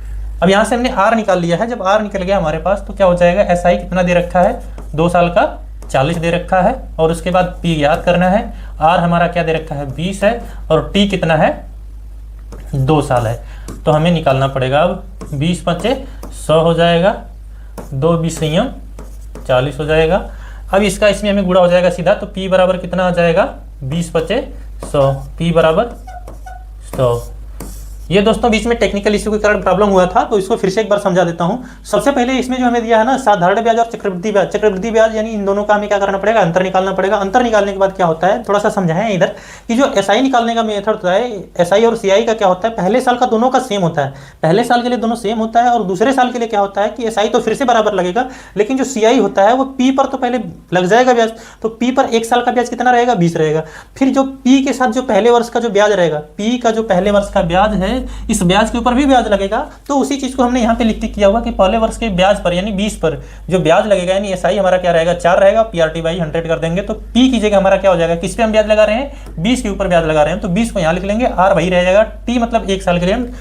अब यहाँ से हमने आर निकाल लिया है, जब आर निकल गया हमारे पास तो क्या हो जाएगा, एसआई कितना दे रखा है 2 साल का 40 दे रखा है, और उसके बाद पी याद करना है, आर हमारा क्या दे रखा है 20 है, और टी कितना है 2 साल है। तो हमें निकालना पड़ेगा, अब 20 × 100 हो जाएगा, 2 20 संयम 40 हो जाएगा। अब इसका इसमें हमें गुणा हो जाएगा सीधा, तो पी बराबर कितना आ जाएगा 20 × 100, पी बराबर 100। ये दोस्तों बीच में टेक्निकल इश्यू के कारण प्रॉब्लम हुआ था, तो इसको फिर से एक बार समझा देता हूं। सबसे पहले इसमें जो हमें दिया है ना साधारण ब्याज और चक्रवृद्धि ब्याज यानी इन दोनों का हमें क्या करना पड़ेगा, अंतर निकालना पड़ेगा। अंतर निकालने के बाद क्या होता है, थोड़ा सा समझाएं इधर कि जो एसआई निकालने का मेथड होता है, एसआई और सीआई का क्या होता है, पहले साल का दोनों का सेम होता है, पहले साल के लिए दोनों सेम होता है, और दूसरे साल के लिए क्या होता है कि एसआई तो फिर से बराबर लगेगा, लेकिन जो सीआई होता है वो पी पर तो पहले लग जाएगा ब्याज, तो पी पर एक साल का ब्याज कितना रहेगा 20 रहेगा। फिर जो पी के साथ जो पहले वर्ष का जो ब्याज रहेगा, पी का जो पहले वर्ष का ब्याज है इस ब्याज के ऊपर भी ब्याज लगेगा, तो उसी चीज को हमने यहाँ पे लिख किया हुआ कि पहले वर्ष के ब्याज पर यानी 20 पर जो ब्याज लगेगा, यानी एसआई हमारा क्या रहेगा 4 रहेगा, पीआरटी बाई 100 कर देंगे, तो पी की जगह हमारा क्या हो जाएगा, किस पे हम ब्याज लगा रहे हैं 20 के ऊपर ब्याज लगा रहे हैं, तो 20 को यहाँ लिख लेंगे, आर वही रह जाएगा, टी मतलब एक साल के लिए हम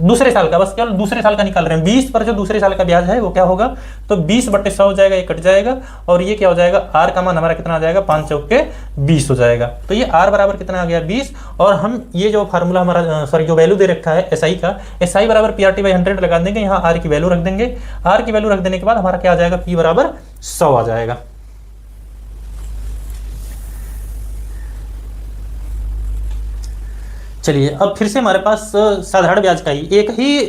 दूसरे साल का, बस केवल दूसरे साल का निकाल रहे हैं। 20 पर जो दूसरे साल का ब्याज है वो क्या होगा, तो 20/100 हो जाएगा, ये कट जाएगा, और ये क्या हो जाएगा, आर का मान हमारा कितना आ जाएगा 5 × 20 हो जाएगा। तो ये आर बराबर कितना आ गया 20, और हम ये जो फार्मूला हमारा सॉरी जो वैल्यू दे रखा है एसआई का, एसआई बराबर पीआरटी बाई 100 लगा देंगे, यहाँ आर की वैल्यू रख देंगे, आर की वैल्यू रख देने के बाद हमारा क्या आ जाएगा, पी बराबर 100 आ जाएगा। चलिए अब फिर से हमारे पास साधारण ब्याज का ही एक ही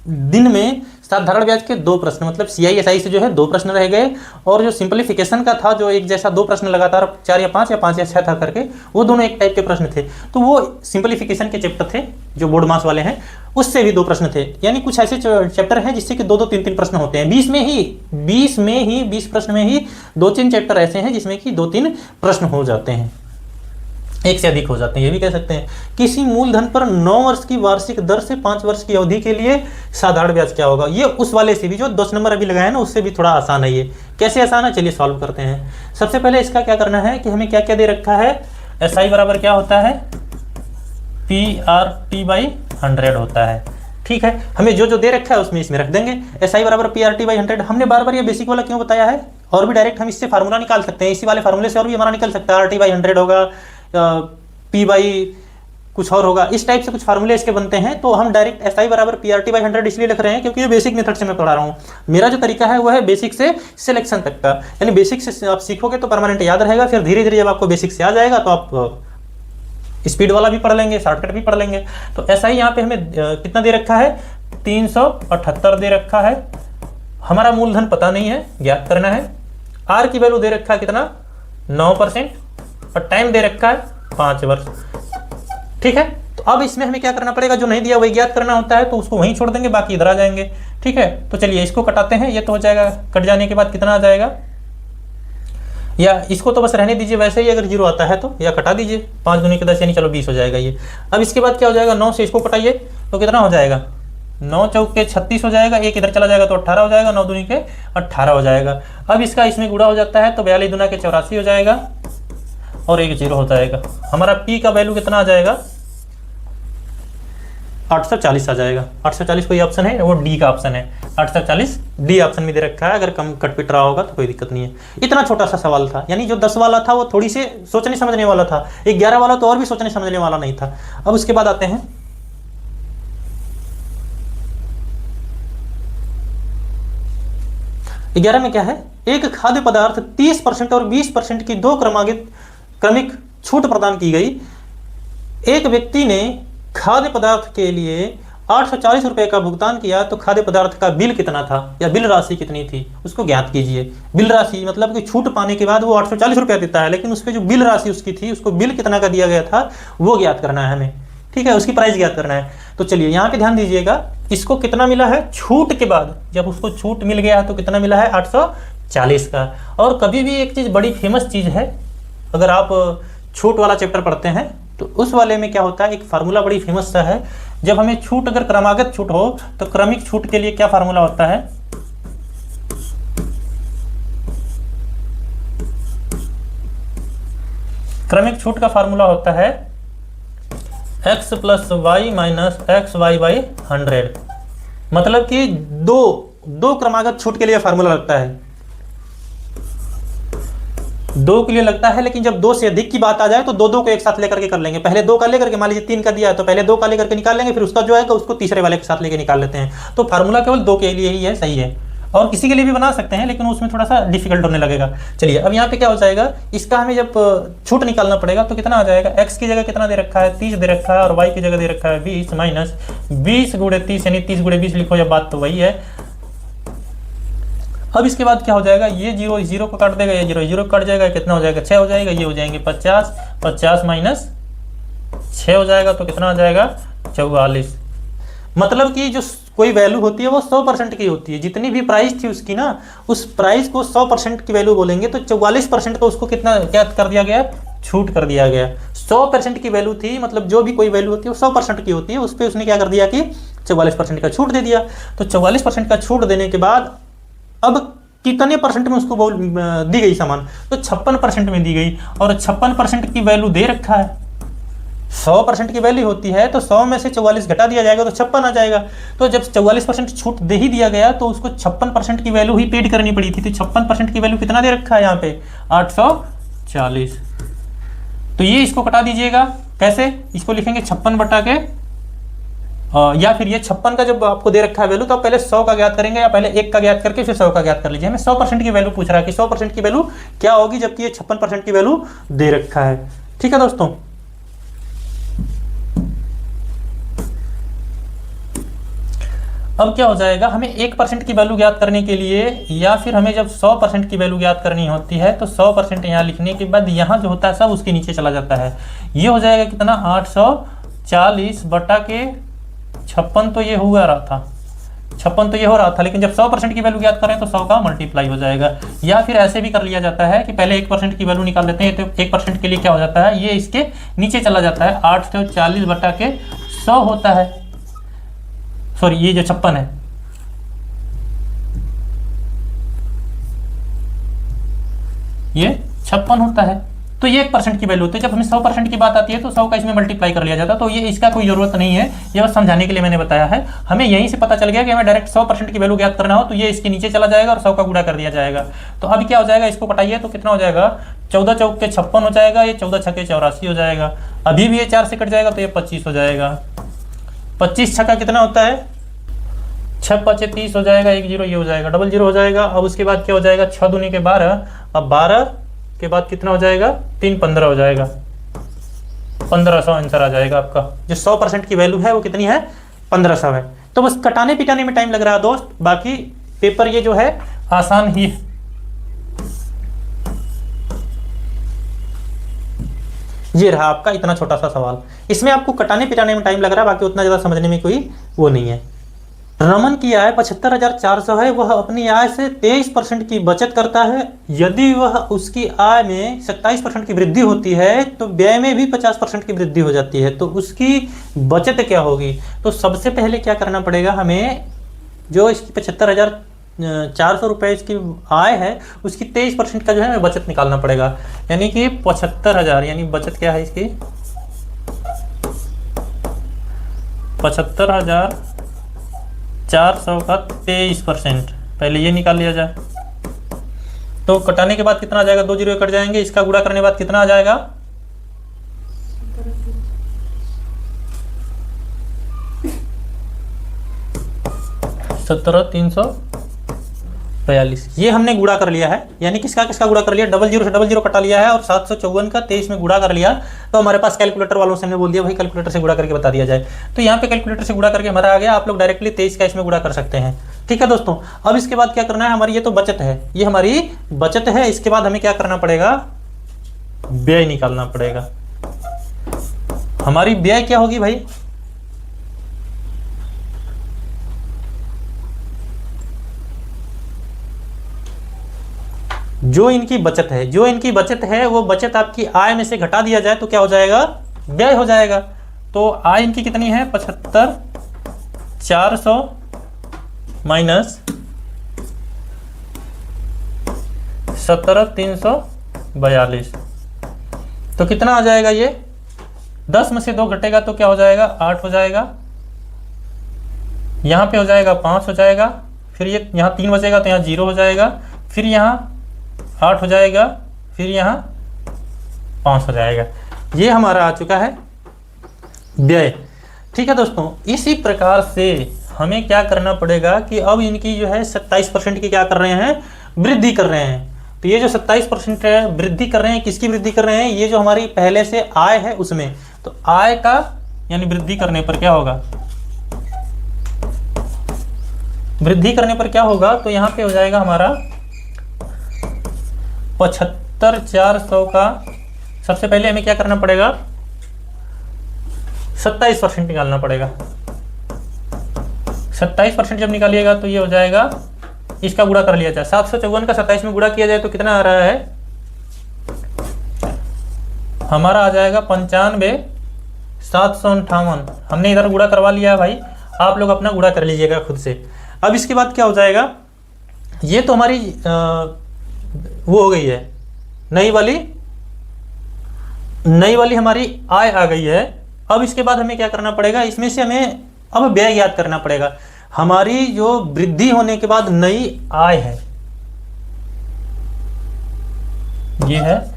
दिन में साधारण ब्याज के 2 प्रश्न, मतलब CISI से जो है 2 प्रश्न रह गए, और जो सिंपलीफिकेशन का था जो एक जैसा 2 प्रश्न लगातार 4 या 5 या 5 या 6 था करके, वो दोनों एक टाइप के प्रश्न थे। तो वो सिंपलीफिकेशन के चैप्टर थे जो बोर्ड मास वाले हैं, उससे भी 2 प्रश्न थे। यानी कुछ ऐसे चैप्टर हैं जिससे कि 2-2 3-3 प्रश्न होते हैं। 20 प्रश्न में ही 2-3 चैप्टर ऐसे हैं जिसमें कि 2-3 प्रश्न हो जाते हैं, एक से अधिक हो जाते हैं, ये भी कह सकते हैं। किसी मूलधन पर 9 वर्ष की वार्षिक दर से 5 वर्ष की अवधि के लिए साधारण ब्याज क्या होगा। ये उस वाले से भी जो 10 नंबर अभी लगाया ना, उससे भी थोड़ा आसान है। ये कैसे आसान है, चलिए सॉल्व करते हैं। सबसे पहले इसका क्या करना है कि हमें क्या क्या दे रखा है। SI बराबर क्या होता है, PRT/100 होता है। ठीक है, हमें जो जो दे रखा है उसमें इसमें रख देंगे। SI बराबर PRT/100। हमने बार बार ये बेसिक वाला क्यों बताया है, और भी डायरेक्ट हम इससे फार्मूला निकाल सकते हैं, इसी वाले फार्मूले से और भी हमारा निकल सकता है। RT/100 होगा, P बाई कुछ और होगा, इस टाइप से कुछ फार्मूले इसके बनते हैं। तो हम डायरेक्ट SI बराबर PRT/100 इसलिए लिख रहे हैं क्योंकि ये बेसिक मेथड से मैं पढ़ा रहा हूँ। मेरा जो तरीका है वो है बेसिक से सिलेक्शन तक का, यानी बेसिक से आप सीखोगे तो परमानेंट याद रहेगा, फिर धीरे धीरे जब आपको बेसिक से आ जाएगा तो आप स्पीड वाला भी पढ़ लेंगे, शॉर्टकट भी पढ़ लेंगे। तो SI यहाँ पे हमें कितना दे रखा है, 378 दे रखा है। हमारा मूलधन पता नहीं है, ज्ञात करना है। R की वैल्यू दे रखा है कितना, 9%, और टाइम दे रखा है 5 वर्ष। ठीक है, तो अब इसमें हमें क्या करना पड़ेगा, जो नहीं दिया वही ज्ञात करना होता है, तो उसको वहीं छोड़ देंगे, बाकी इधर आ जाएंगे। ठीक है, तो चलिए इसको कटाते हैं। ये तो हो जाएगा, कट जाने के बाद कितना आ जाएगा, या इसको तो बस रहने दीजिए वैसे ही, अगर 0 आता है तो, या कटा दीजिए। 5 दूनी के 10 यानी चलो 20 हो जाएगा ये। अब इसके बाद क्या हो जाएगा, 9 से इसको कटाइए तो कितना हो जाएगा, 9 चौके 36 हो जाएगा, एक इधर चला जाएगा तो 18 हो जाएगा, 9 दूनी के 18 हो जाएगा। अब इसका इसमें गुणा हो जाता है तो 42 दूना के 84 हो जाएगा, और एक 0 हो जाएगा। हमारा P का वैल्यू कितना आ जाएगा, 840 आ जाएगा। 840 कोई ऑप्शन है, वो D का ऑप्शन है। 840 D ऑप्शन में दे रखा है, अगर कम कट पिट रहा होगा तो कोई दिक्कत नहीं है। इतना छोटा सा सवाल था, यानी जो 10 वाला था वो थोड़ी से सोचने समझने वाला था, 11 वाला तो और भी सोचने समझने वाला नहीं था। अब उसके बाद आते हैं 11 में क्या है, एक खाद्य पदार्थ 30% और 20% की 2 क्रमिक छूट प्रदान की गई। एक व्यक्ति ने खाद्य पदार्थ के लिए 840 रुपए का भुगतान किया, तो खाद्य पदार्थ का बिल कितना था, या बिल राशि कितनी थी, उसको ज्ञात कीजिए। बिल राशि मतलब कि छूट पाने के बाद वो 840 रुपया देता है, लेकिन उस पर जो बिल राशि उसकी थी, उसको बिल कितना का दिया गया था वो ज्ञात करना है हमें। ठीक है, उसकी प्राइस ज्ञात करना है। तो चलिए यहाँ पे ध्यान दीजिएगा, इसको कितना मिला है छूट के बाद, जब उसको छूट मिल गया है तो कितना मिला है, 840 का। और कभी भी एक चीज़ बड़ी फेमस चीज़ है, अगर आप छूट वाला चैप्टर पढ़ते हैं तो उस वाले में क्या होता है, एक फार्मूला बड़ी फेमस सा है। जब हमें छूट, अगर क्रमागत छूट हो तो क्रमिक छूट के लिए क्या फार्मूला होता है, क्रमिक छूट का फार्मूला होता है x + y - xy/100। मतलब कि दो क्रमागत छूट के लिए फार्मूला लगता है, 2 के लिए लगता है। लेकिन जब 2 से अधिक की बात आ जाए तो 2 को एक साथ लेकर के कर लेंगे। पहले 2 का लेकर के, मान लीजिए 3 का दिया है तो पहले 2 का लेकर के निकाल लेंगे, फिर उसका जो आएगा उसको तीसरे वाले के साथ लेके निकाल लेते हैं। तो फार्मूला केवल 2 के लिए ही है, सही है। और किसी के लिए भी बना सकते हैं, लेकिन उसमें थोड़ा सा डिफिकल्ट होने लगेगा। चलिए अब यहाँ पे क्या हो जाएगा, इसका हमें जब छूट निकालना पड़ेगा तो कितना आ जाएगा, x की जगह कितना दे रखा है, 30 दे रखा है, और y की जगह दे रखा है 20 - 20 × 30, यानी 30 × 20 लिखो, जब बात तो वही है। अब इसके बाद क्या हो जाएगा, ये 0 को काट देगा, ये 0 कट जाएगा, कितना हो जाएगा, 6 हो जाएगा। ये हो जाएंगे 50 - 6 हो जाएगा तो कितना आ जाएगा, 44। मतलब कि जो कोई वैल्यू होती है वो 100% की होती है। जितनी भी प्राइस थी उसकी ना, उस प्राइस को 100% की वैल्यू बोलेंगे, तो 44% को उसको कितना क्या कर दिया गया, छूट कर दिया गया। 100% की वैल्यू थी, मतलब जो भी कोई वैल्यू होती है वो 100% की होती है, उस पर उसने क्या कर दिया कि 44% का छूट दे दिया। तो 44% का छूट देने के बाद अब कितने परसेंट में उसको दी गई सामान, तो 56% में दी गई। और 56% की वैल्यू दे रखा है, 100% की वैल्यू होती है तो 100 में से 44 घटा दिया जाएगा तो 56 आ जाएगा। तो जब 44% छूट दे ही दिया गया तो उसको 56% की वैल्यू ही पेड करनी पड़ी थी। तो 56% की वैल्यू कितना दे रखा है यहाँ पे, 840। तो ये इसको कटा दीजिएगा, कैसे, इसको लिखेंगे 56 बटा के, या फिर ये 56 का जब आपको दे रखा है वैल्यू तो आप पहले 100 का ज्ञात करेंगे, या पहले 1 का ज्ञात करके फिर 100 का ज्ञात कर लीजिए। हमें 100% की वैल्यू पूछ रहा है कि 100% की वैल्यू क्या होगी, जबकि ये 56% की वैल्यू दे रखा है। ठीक है दोस्तों, अब क्या हो जाएगा, हमें 1% की वैल्यू ज्ञात करने के लिए या फिर हमें जब 100% की वैल्यू ज्ञात करनी होती है तो 100% यहाँ लिखने के बाद यहाँ जो होता है सब उसके नीचे चला जाता है। ये हो जाएगा कितना, 840 बटा के 56 तो ये हुआ रहा था, 56 तो ये हो रहा था, लेकिन जब 100% की वैल्यू ज्ञात करें तो 100 का मल्टीप्लाई हो जाएगा। या फिर ऐसे भी कर लिया जाता है कि पहले 1% की वैल्यू निकाल लेते हैं, तो 1% के लिए क्या हो जाता है, ये इसके नीचे चला जाता है, 840 बटा के 100 होता है, सॉरी ये जो 56 है, ये 56 होता है। तो ये 1% की वैल्यू होती है। जब हमें 100% की बात आती है तो 100 का इसमें मल्टीप्लाई कर लिया जाता है। तो ये इसका कोई जरूरत नहीं है, ये बस समझाने के लिए मैंने बताया है। हमें यहीं से पता चल गया कि हमें डायरेक्ट 100% की वैल्यू ज्ञात करना हो तो ये इसके नीचे चला जाएगा और 100 का गुणा कर दिया जाएगा। तो अब क्या हो जाएगा, इसको कटाइए तो कितना हो जाएगा, 14 चौक के 56 हो जाएगा, ये 14 छक्के 84 हो जाएगा। अभी भी ये 4 से कट जाएगा तो ये 25 हो जाएगा। 25 छक्का कितना होता है, 6 5 30 हो जाएगा, 1 0 ये हो जाएगा, डबल 0 हो जाएगा। अब उसके बाद क्या हो जाएगा, 6 दूनी के 12, अब 12 के बाद कितना हो जाएगा, 3 15 हो जाएगा, 1500 आंसर आ जाएगा आपका। जो 100% की वैल्यू है वो कितनी है, 1500 है। तो बस कटाने पिटाने में टाइम लग रहा है दोस्त, बाकी पेपर ये जो है आसान ही है। ये रहा आपका इतना छोटा सा सवाल, इसमें आपको कटाने पिटाने में टाइम लग रहा है, बाकी उतना ज़्यादा समझने में कोई वो नहीं है। रमन की आय 75,400 है, वह अपनी आय से 23% की बचत करता है। यदि वह उसकी आय में 27% की वृद्धि होती है तो व्यय में भी 50% की वृद्धि हो जाती है, तो उसकी बचत क्या होगी। तो सबसे पहले क्या करना पड़ेगा, हमें जो इसकी 75,400 रुपये इसकी आय है उसकी 23% का जो है बचत निकालना पड़ेगा। यानी कि 75,000, यानी बचत क्या है इसकी, 75,400 का 23%, पहले ये निकाल लिया जाए। तो कटाने के बाद कितना आ जाएगा, 2 जीरो कट जाएंगे, इसका गुणा करने के बाद कितना आ जाएगा, 17,342। ये हमने गुणा कर लिया है, यानी किसका किसका गुणा कर लिया, डबल जीरो से डबल जीरो कटा लिया है और 754 का 23 में गुणा कर लिया। तो हमारे पास कैलकुलेटर वालों से हमने बोल दिया भाई कैलकुलेटर से गुणा करके बता दिया जाए। तो यहाँ पे कैलकुलेटर से गुणा करके हमारा आ गया, आप लोग डायरेक्टली 23 का इसमें गुणा कर सकते हैं। ठीक है दोस्तों, अब इसके बाद क्या करना है, हमारी ये तो बचत है, ये हमारी बचत है। इसके बाद हमें क्या करना पड़ेगा, व्यय निकालना पड़ेगा। हमारी व्यय क्या होगी भाई, जो इनकी बचत है, जो इनकी बचत है वो बचत आपकी आय में से घटा दिया जाए तो क्या हो जाएगा, व्यय हो जाएगा। तो आय इनकी कितनी है, 75,400 माइनस 17,342, तो कितना आ जाएगा, ये 10 में से 2 घटेगा तो क्या हो जाएगा, 8 हो जाएगा। यहाँ पे हो जाएगा 5 हो जाएगा, फिर ये यहाँ 3 बचेगा तो यहाँ 0 हो जाएगा, फिर यहाँ 8 हो जाएगा, फिर यहाँ 5 हो जाएगा। ये हमारा आ चुका है व्यय। ठीक है दोस्तों, इसी प्रकार से हमें क्या करना पड़ेगा कि अब इनकी जो है 27% की क्या कर रहे हैं, वृद्धि कर रहे हैं। तो ये जो 27% है वृद्धि कर रहे हैं, किसकी वृद्धि कर रहे हैं, ये जो हमारी पहले से आय है उसमें। तो आय का यानी वृद्धि करने पर क्या होगा, वृद्धि करने पर क्या होगा, तो यहाँ पे हो जाएगा हमारा 75,400 का, सबसे पहले हमें क्या करना पड़ेगा, 27% निकालना पड़ेगा। 27% जब निकालिएगा तो ये हो जाएगा, इसका गुणा कर लिया जाए, 754 का 27 में गुणा किया जाए तो कितना आ रहा है, हमारा आ जाएगा 95,758। हमने इधर गुणा करवा लिया है भाई, आप लोग अपना गुणा कर लीजिएगा खुद से। अब इसके बाद क्या हो जाएगा, ये तो हमारी वो हो गई है, नई वाली हमारी आय आ गई है। अब इसके बाद हमें क्या करना पड़ेगा, इसमें से हमें अब व्यय ज्ञात करना पड़ेगा। हमारी जो वृद्धि होने के बाद नई आय है, ये है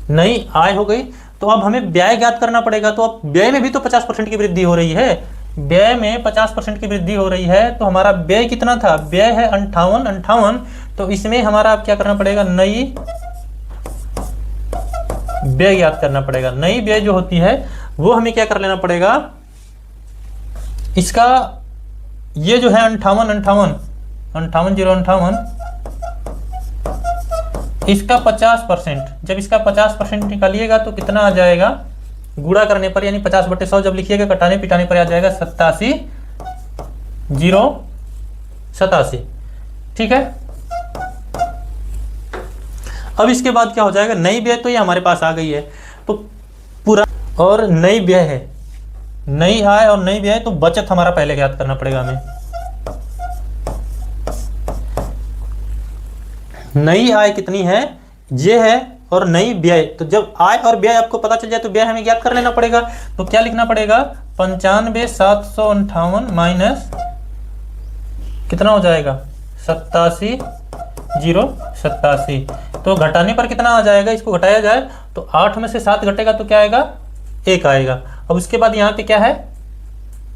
नई आय हो गई। तो अब हमें व्यय ज्ञात करना पड़ेगा। तो अब व्यय में भी तो 50% की वृद्धि हो रही है, व्यय में 50% की वृद्धि हो रही है। तो हमारा व्यय कितना था, व्यय है 58। तो इसमें हमारा अब क्या करना पड़ेगा, नई व्यय ज्ञात करना पड़ेगा। नई व्यय जो होती है वो हमें क्या कर लेना पड़ेगा, इसका ये जो है 58, इसका 50%, जब इसका 50% निकालिएगा तो कितना आ जाएगा गुणा करने पर, यानी 50/100 जब लिखिएगा कटाने पिटाने पर आ जाएगा 87,087। ठीक है। अब इसके बाद क्या हो जाएगा, नई व्यय तो ये हमारे पास आ गई है, तो पूरा और नई व्यय है, नई आय और नई व्यय, तो बचत हमारा पहले ज्ञात करना पड़ेगा हमें। नई आय कितनी है, ये है, और नई व्यय, तो जब आय और व्यय आपको पता चल जाए तो व्यय हमें ज्ञात कर लेना पड़ेगा। तो क्या लिखना पड़ेगा, 95,758 माइनस कितना हो जाएगा 87,087। तो घटाने पर कितना आ जाएगा, इसको घटाया जाए तो 8 में से 7 घटेगा तो क्या आएगा, 1 आएगा। अब उसके बाद यहाँ पे क्या है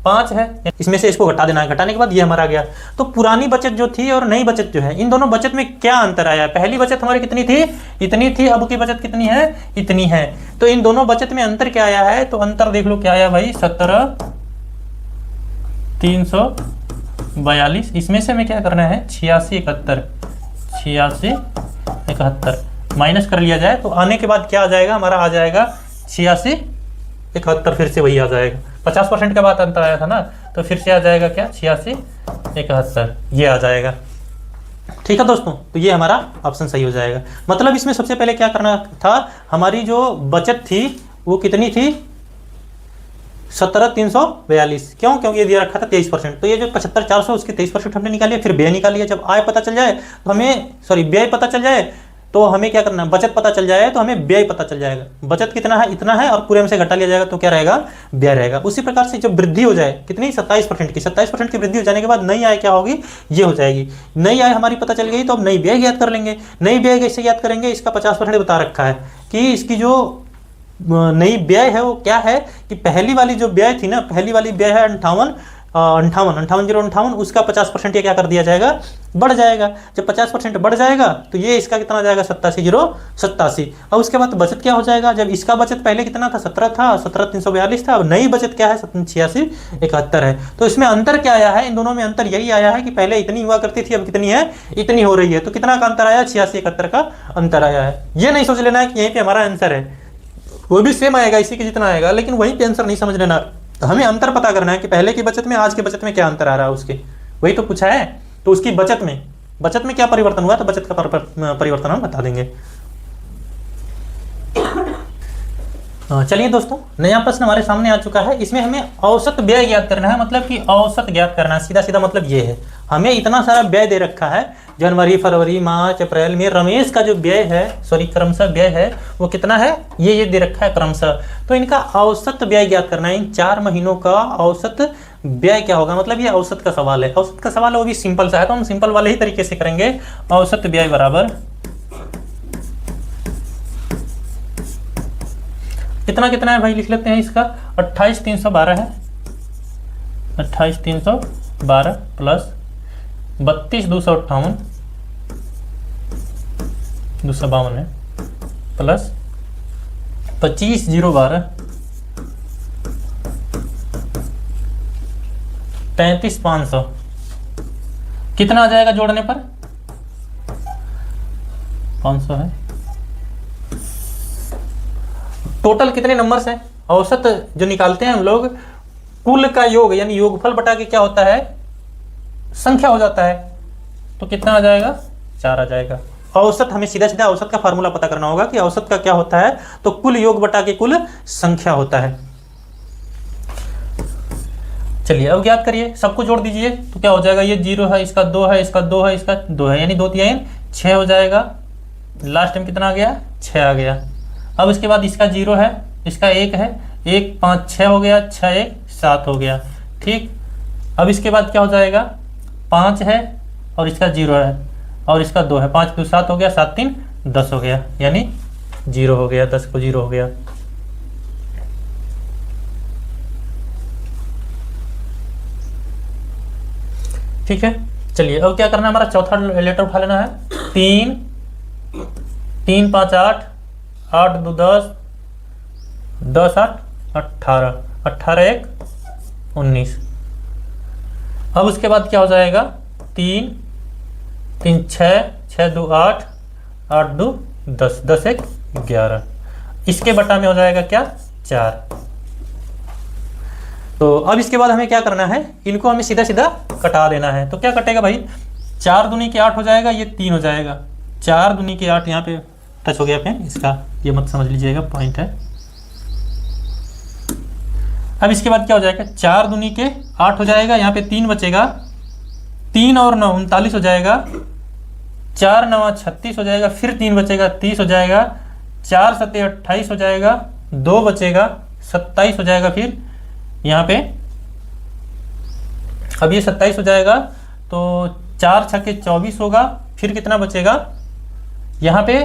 5 है, इसमें से इसको घटा देना है, घटाने के बाद ये हमारा आ गया। तो पुरानी बचत जो थी और नई बचत जो है, इन दोनों बचत में क्या अंतर आया है, पहली बचत हमारी कितनी थी, इतनी थी, अब की बचत कितनी है, इतनी है। तो इन दोनों बचत में अंतर क्या आया है, तो अंतर देख लो क्या आया भाई, 17,342। इसमें से हमें क्या करना है 86,71 माइनस कर लिया जाए तो आने के बाद क्या आ जाएगा, हमारा आ जाएगा 86,71, फिर से वही आ जाएगा, 50% का बात अंतर आया था ना, तो फिर से आ जाएगा क्या 86,71, ये आ जाएगा। ठीक है दोस्तों, तो ये हमारा ऑप्शन सही हो जाएगा। मतलब इसमें सबसे पहले क्या करना था, हमारी जो बचत थी वो कितनी थी 17,342, क्यों, क्योंकि ये दिया रखा था 23%, तो ये जो 75,400 उसके 23% हमने निकाली है। फिर व्यय निकाली है, जब आय पता चल जाए तो हमें, सॉरी व्यय पता चल जाए तो हमें क्या करना है, बचत पता चल जाए तो हमें व्यय पता चल जाएगा, बचत कितना है इतना है, और पूरे में से घटा लिया जाएगा तो क्या रहेगा, व्यय रहेगा। उसी प्रकार से जब वृद्धि हो जाए कितनी 27% की, 27% की वृद्धि हो जाने के बाद नई आय क्या होगी, ये हो जाएगी। नई आय हमारी पता चल गई तो अब नई व्यय ज्ञात कर लेंगे। नई व्यय कैसे ज्ञात करेंगे, इसका 50% बता रखा है कि इसकी जो नई व्यय है वो क्या है, कि पहली वाली जो व्यय थी ना, पहली वाली व्यय है 58,058, उसका 50% ये क्या कर दिया जाएगा, बढ़ जाएगा। जब 50% बढ़ जाएगा तो ये इसका कितना आ जाएगा 87,087। और उसके बाद बचत क्या हो जाएगा, जब इसका बचत पहले कितना था 17 था, 17,342 था, अब नई बचत क्या है 86,71 है। तो इसमें अंतर क्या आया है, इन दोनों में अंतर यही आया है कि पहले इतनी हुआ करती थी, अब कितनी है, इतनी हो रही है। तो कितना का अंतर आया, 86,71 का अंतर आया है। ये नहीं सोच लेना है कि यहीं पे हमारा आंसर है, वो भी सेम आएगा, इसी के जितना आएगा, लेकिन वहीं पे आंसर नहीं समझ लेना। हमें अंतर पता करना है कि पहले की बचत में आज की बचत में क्या अंतर आ रहा है, उसके वही तो पूछा है। तो उसकी बचत में क्या परिवर्तन हुआ, तो बचत का परिवर्तन हम बता देंगे। चलिए दोस्तों, नया प्रश्न हमारे सामने आ चुका है। इसमें हमें औसत व्यय ज्ञात करना है, मतलब कि औसत ज्ञात करना है, सीधा सीधा मतलब ये है, हमें इतना सारा व्यय दे रखा है, जनवरी फरवरी मार्च अप्रैल में रमेश का जो व्यय है, सॉरी क्रमशः व्यय है वो कितना है, ये दे रखा है क्रमशः। तो इनका औसत व्यय ज्ञात करना है, इन 4 महीनों का औसत व्यय क्या होगा, मतलब ये औसत का सवाल है। औसत का सवाल है, वो भी सिंपल सा है, तो हम सिंपल वाले ही तरीके से करेंगे। औसत व्यय बराबर कितना है भाई, लिख लेते हैं इसका, 28,312 है, 28,312 प्लस 32,258, 252 है, प्लस 25,012, 33,500, कितना आ जाएगा जोड़ने पर, 500 है। टोटल कितने नंबर्स हैं, औसत जो निकालते हैं हम लोग, कुल का योग यानी योगफल बटा के क्या होता है, संख्या हो जाता है, तो कितना आ जाएगा 4 आ जाएगा। औसत हमें सीधा सीधा औसत का फार्मूला पता करना होगा कि औसत का क्या होता है, तो कुल योग बटा के कुल संख्या होता है। चलिए अब ज्ञात करिए, सबको जोड़ दीजिए तो क्या हो जाएगा, ये 0 है, इसका 2 है, इसका 2 है, इसका 2 है, यानी 2 3 6 हो जाएगा। लास्ट टाइम कितना आ गया, 6 आ गया। अब इसके बाद इसका 0 है, इसका 1 है, 1 5 6 हो गया, 6 1 7 हो गया। ठीक, अब इसके बाद क्या हो जाएगा, 5 है और इसका 0 है और इसका 2 है, 5 2 7 हो गया, 7 3 10 हो गया, यानी 0 हो गया, 10 को 0 हो गया। ठीक है, चलिए अब क्या करना है, हमारा चौथा लेटर उठा लेना है। 3 3 5 8 8 2 10 10 8 18 18 1 19, अब उसके बाद क्या हो जाएगा, 3 3 6, 6 2 8, 8 2 10, 10 1 11, इसके बटा में हो जाएगा क्या, 4। तो अब इसके बाद हमें क्या करना है, इनको हमें सीधा सीधा कटा देना है। तो क्या कटेगा भाई, 4 दूनी के 8 हो जाएगा, ये 3 हो जाएगा, 4 दूनी के 8 यहाँ पे टच हो गया पेन, इसका ये मत समझ लीजिएगा, पॉइंट है। अब इसके बाद क्या हो जाएगा, 4 दूनी के 8 हो जाएगा, यहाँ पे 3 बचेगा, 3 और 9 39 हो जाएगा, 4 9 36 हो जाएगा, फिर 3 बचेगा 30 हो जाएगा, 4 7 28 हो जाएगा, 2 बचेगा 27 हो जाएगा, फिर यहाँ पे अब ये 27 हो जाएगा, तो 4 6 24 होगा, फिर कितना बचेगा, यहाँ पे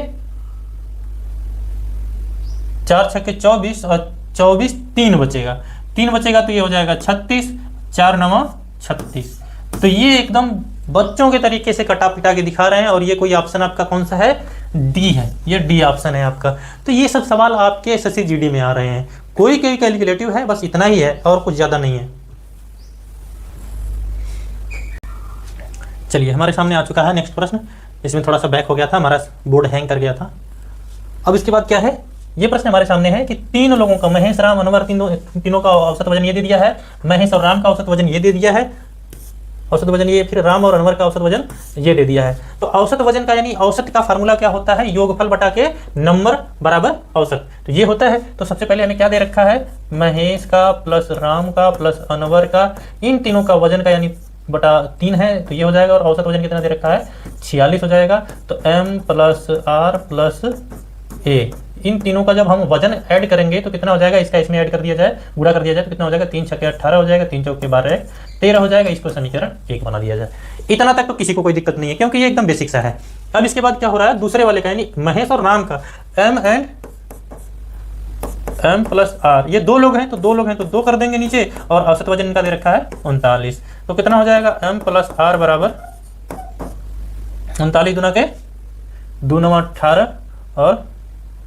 4 6 24 और 24 3 बचेगा, 3 बचेगा तो ये हो जाएगा 36, 4 9 36। तो ये एकदम बच्चों के तरीके से कटा पिटा के दिखा रहे हैं, और ये कोई ऑप्शन आपका कौन सा है, डी है, ये डी ऑप्शन है आपका। तो ये सब सवाल आपके एसएससी जीडी में आ रहे हैं, कोई कैलकुलेटिव है, बस इतना ही है और कुछ ज़्यादा नहीं है। चलिए हमारे सामने आ चुका है नेक्स्ट प्रश्न, इसमें थोड़ा सा बैक हो गया था, हमारा बोर्ड हैंग कर गया था। अब इसके बाद क्या है, ये प्रश्न हमारे सामने है कि 3 लोगों का, महेश राम अनवर, तीनों का औसत वजन ये दे दिया है, महेश और राम का औसत वजन ये दे दिया है, औसत वजन ये, फिर राम और अनवर का औसत वजन ये दे दिया है। तो औसत वजन का यानी औसत का फार्मूला क्या होता है, योगफल बटा के नंबर बराबर औसत, तो ये होता है। तो सबसे पहले हमें क्या दे रखा है, महेश का प्लस राम का प्लस अनवर का, इन तीनों का वजन का यानी बटा 3 है, तो ये हो जाएगा, और औसत वजन कितना दे रखा है, 46 हो जाएगा। तो m प्लस आर प्लस ए, इन तीनों का जब हम वजन ऐड करेंगे तो कितना हो जाएगा, इसका इसमें ऐड कर दिया जाए, गुणा कर दिया जाए तो कितना हो जाएगा, 3 6 18 हो जाएगा, 3 चौके 12 13 हो जाएगा, इसको समीकरण 1 बना दिया जाए। इतना तक तो किसी को कोई दिक्कत नहीं है, क्योंकि ये एकदम बेसिक सा है। अब इसके बाद क्या हो रहा है, दूसरे वाले का यानी महेश और राम का m and m plus R, ये 2 लोग हैं तो 2 लोग हैं तो 2 कर देंगे नीचे, और औसत वजन इनका दे रखा है 39। तो कितना हो जाएगा, m प्लस आर बराबर 39 गुना के 2 9 18 और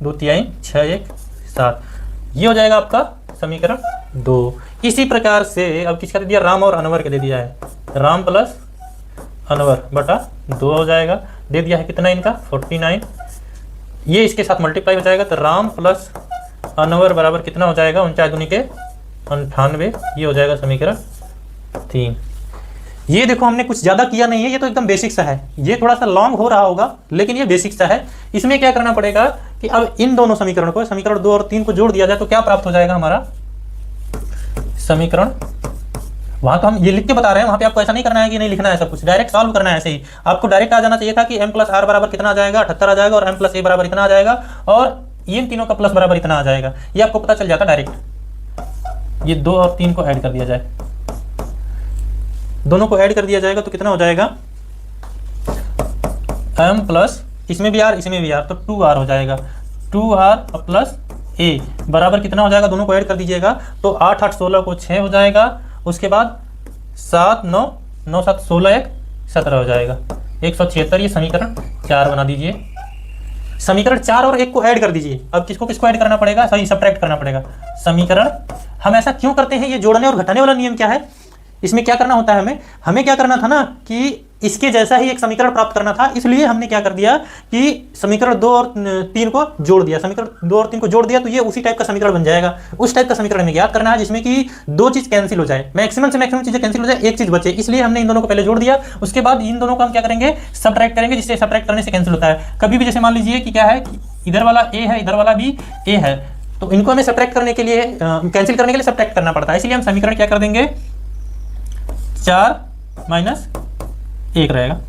2 3 6 1 7, ये हो जाएगा आपका समीकरण 2। इसी प्रकार से अब किसका दे दिया, राम और अनवर के दे दिया है, राम प्लस अनवर बटा 2 हो जाएगा, दे दिया है कितना इनका 49, ये इसके साथ मल्टीप्लाई हो जाएगा, तो राम प्लस अनवर बराबर कितना हो जाएगा, 49 दूनी के 98, ये हो जाएगा समीकरण 3। ये देखो हमने कुछ ज़्यादा किया नहीं है, ये तो एकदम बेसिक सा है, ये थोड़ा सा लॉन्ग हो रहा होगा लेकिन ये बेसिक सा है। इसमें क्या करना पड़ेगा कि अब इन दोनों समीकरण को, समीकरण 2 और 3 को जोड़ दिया जाए तो क्या प्राप्त हो जाएगा हमारा समीकरण, वहाँ तो हम ये लिख के बता रहे हैं, वहाँ पे आपको ऐसा नहीं करना है कि नहीं लिखना है सब कुछ, डायरेक्ट सॉल्व करना है। ऐसे ही आपको डायरेक्ट आ जाना चाहिए था कि m प्लस आर बराबर कितना आ जाएगा, 78 आ जाएगा, और m प्लस ए बराबर इतना आ जाएगा, और इन तीनों का प्लस बराबर इतना आ जाएगा, ये आपको पता चल जाता डायरेक्ट। ये 2 और 3 को ऐड कर दिया जाए, दोनों को ऐड कर दिया जाएगा तो कितना हो जाएगा, m प्लस इसमें भी r इसमें भी r, तो 2r हो जाएगा, 2r प्लस a बराबर कितना हो जाएगा, दोनों को ऐड कर दीजिएगा तो 8 8 16 को 6 हो जाएगा, उसके बाद 7 9 9 7 16 1 17 हो जाएगा, 176। ये समीकरण 4 बना दीजिए। समीकरण 4 और 1 को ऐड कर दीजिए। अब किसको किसको ऐड करना पड़ेगा, सही सब्ट्रैक्ट करना पड़ेगा समीकरण। हम ऐसा क्यों करते हैं, ये जोड़ने और घटाने वाला नियम क्या है, इसमें क्या करना होता है, हमें क्या करना था ना कि इसके जैसा ही एक समीकरण प्राप्त करना था, इसलिए हमने क्या कर दिया कि समीकरण 2 और 3 को जोड़ दिया, समीकरण 2 और 3 को जोड़ दिया तो ये उसी टाइप का समीकरण बन जाएगा। उस टाइप का समीकरण हमें याद करना है जिसमें कि 2 चीज कैंसिल हो जाए, मैक्सिमम से मैक्सिमम चीजें कैंसिल हो जाए, एक चीज बचे, इसलिए हमने इन दोनों को पहले जोड़ दिया। उसके बाद इन दोनों को हम क्या करेंगे, सब्ट्रैक्ट करेंगे, जिससे सब्ट्रैक्ट करने से कैंसिल होता है। कभी भी जैसे मान लीजिए कि क्या है, इधर वाला ए है, इधर वाला भी ए है, तो इनको हमें सब्ट्रैक्ट करने के लिए, कैंसिल करने के लिए सब्ट्रैक्ट करना पड़ता है। इसलिए हम समीकरण क्या कर देंगे, 4 माइनस 1 रहेगा,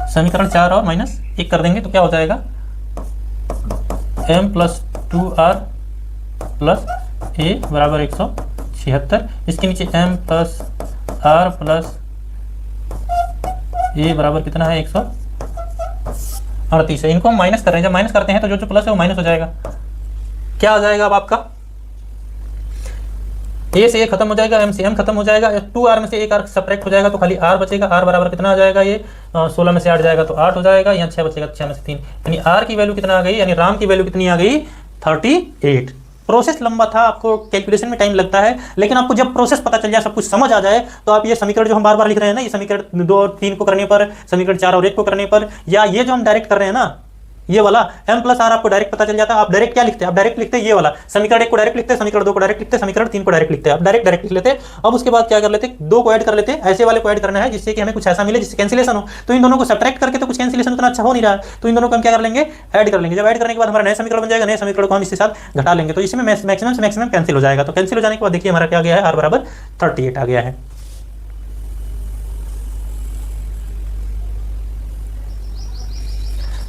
समीकरण 4 और माइनस 1 कर देंगे तो क्या हो जाएगा, m plus 2r plus a बराबर 176। इसके नीचे m plus r plus a बराबर कितना है, 138 है। इनको हम माइनस कर रहे हैं, जब माइनस करते हैं तो जो जो प्लस है वो माइनस हो जाएगा। क्या आ जाएगा अब आपका, a से a खत्म हो जाएगा, m से m खत्म हो जाएगा, 2r में से एक r सब्ट्रैक्ट हो जाएगा तो खाली r बचेगा। r बराबर कितना आ जाएगा, ये 16 में से 8 जाएगा तो 8 हो जाएगा, यहाँ 6 बचेगा तो 6 में से 3, यानी r की वैल्यू कितना आ गई, यानी राम की वैल्यू कितनी आ गई, 38। प्रोसेस लंबा था, आपको कैलकुलेशन में टाइम लगता है, लेकिन आपको जब प्रोसेस पता चल जाए, सब कुछ समझ आ जाए, तो आप ये समीकरण जो हम बार बार लिख रहे हैं ना, ये समीकरण 2 और 3 को करने पर, समीकरण 4 और 1 को करने पर, या ये जो हम डायरेक्ट कर रहे हैं ना, ये वाला m+r आपको डायरेक्ट पता चल जाता है। आप डायरेक्ट क्या लिखते हैं, आप डायरेक्ट लिखते हैं ये वाला समीकरण 1 को डायरेक्ट लिखते हैं, समीकरण 2 को डायरेक्ट लिखते हैं, समीकरण 3 को डायरेक्ट लिखते हैं। आप डायरेक्ट लिख लेते हैं। अब उसके बाद क्या कर लेते हैं, 2 को ऐड कर लेते हैं, ऐसे वाले को ऐड करना है जिससे कि हमें कुछ ऐसा मिले जिससे कैंसिलेशन हो। तो इन दोनों को सब्ट्रैक्ट करके तो कुछ कैंसिलेशन उतना अच्छा हो नहीं रहा, तो इन दोनों को हम क्या कर लेंगे, ऐड कर लेंगे। जब ऐड करने के बाद हमारा नया समीकरण बन जाएगा, नए समीकरण को हम इसके साथ घटा लेंगे, तो इसमें मैक्सिमम से मैक्सिमम कैंसिल हो जाएगा। तो कैंसिल हो जाने के बाद देखिए हमारा क्या गया है, r बराबर 38 आ गया है।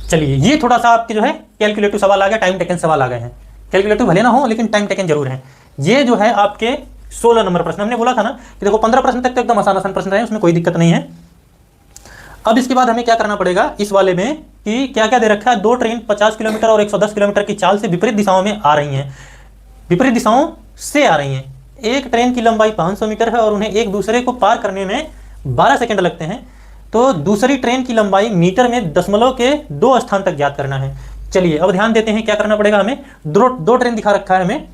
चलिए, ये थोड़ा सा आपके जो है कैलकुलेटिव सवाल आ गया, टाइम टेकन सवाल आ गए हैं। कैलकुलेटिव भले ना हो लेकिन टाइम टेकन जरूर है। ये जो है आपके 16 नंबर प्रश्न, हमने बोला था ना कि देखो 15 प्रश्न तक तो एकदम आसान प्रश्न रहे, उसमें कोई दिक्कत नहीं है। अब इसके बाद हमें क्या करना पड़ेगा इस वाले में कि क्या क्या दे रखा है, 2 ट्रेन 50 किलोमीटर और 110 किलोमीटर की चाल से विपरीत दिशाओं में आ रही हैं, विपरीत दिशाओं से आ रही हैं। एक ट्रेन की लंबाई 500 मीटर है और उन्हें एक दूसरे को पार करने में 12 सेकंड लगते हैं, तो दूसरी ट्रेन की लंबाई मीटर में दशमलव के 2 स्थान तक ज्ञात करना है। चलिए अब ध्यान देते हैं क्या करना पड़ेगा हमें। दो ट्रेन दिखा रखा है हमें,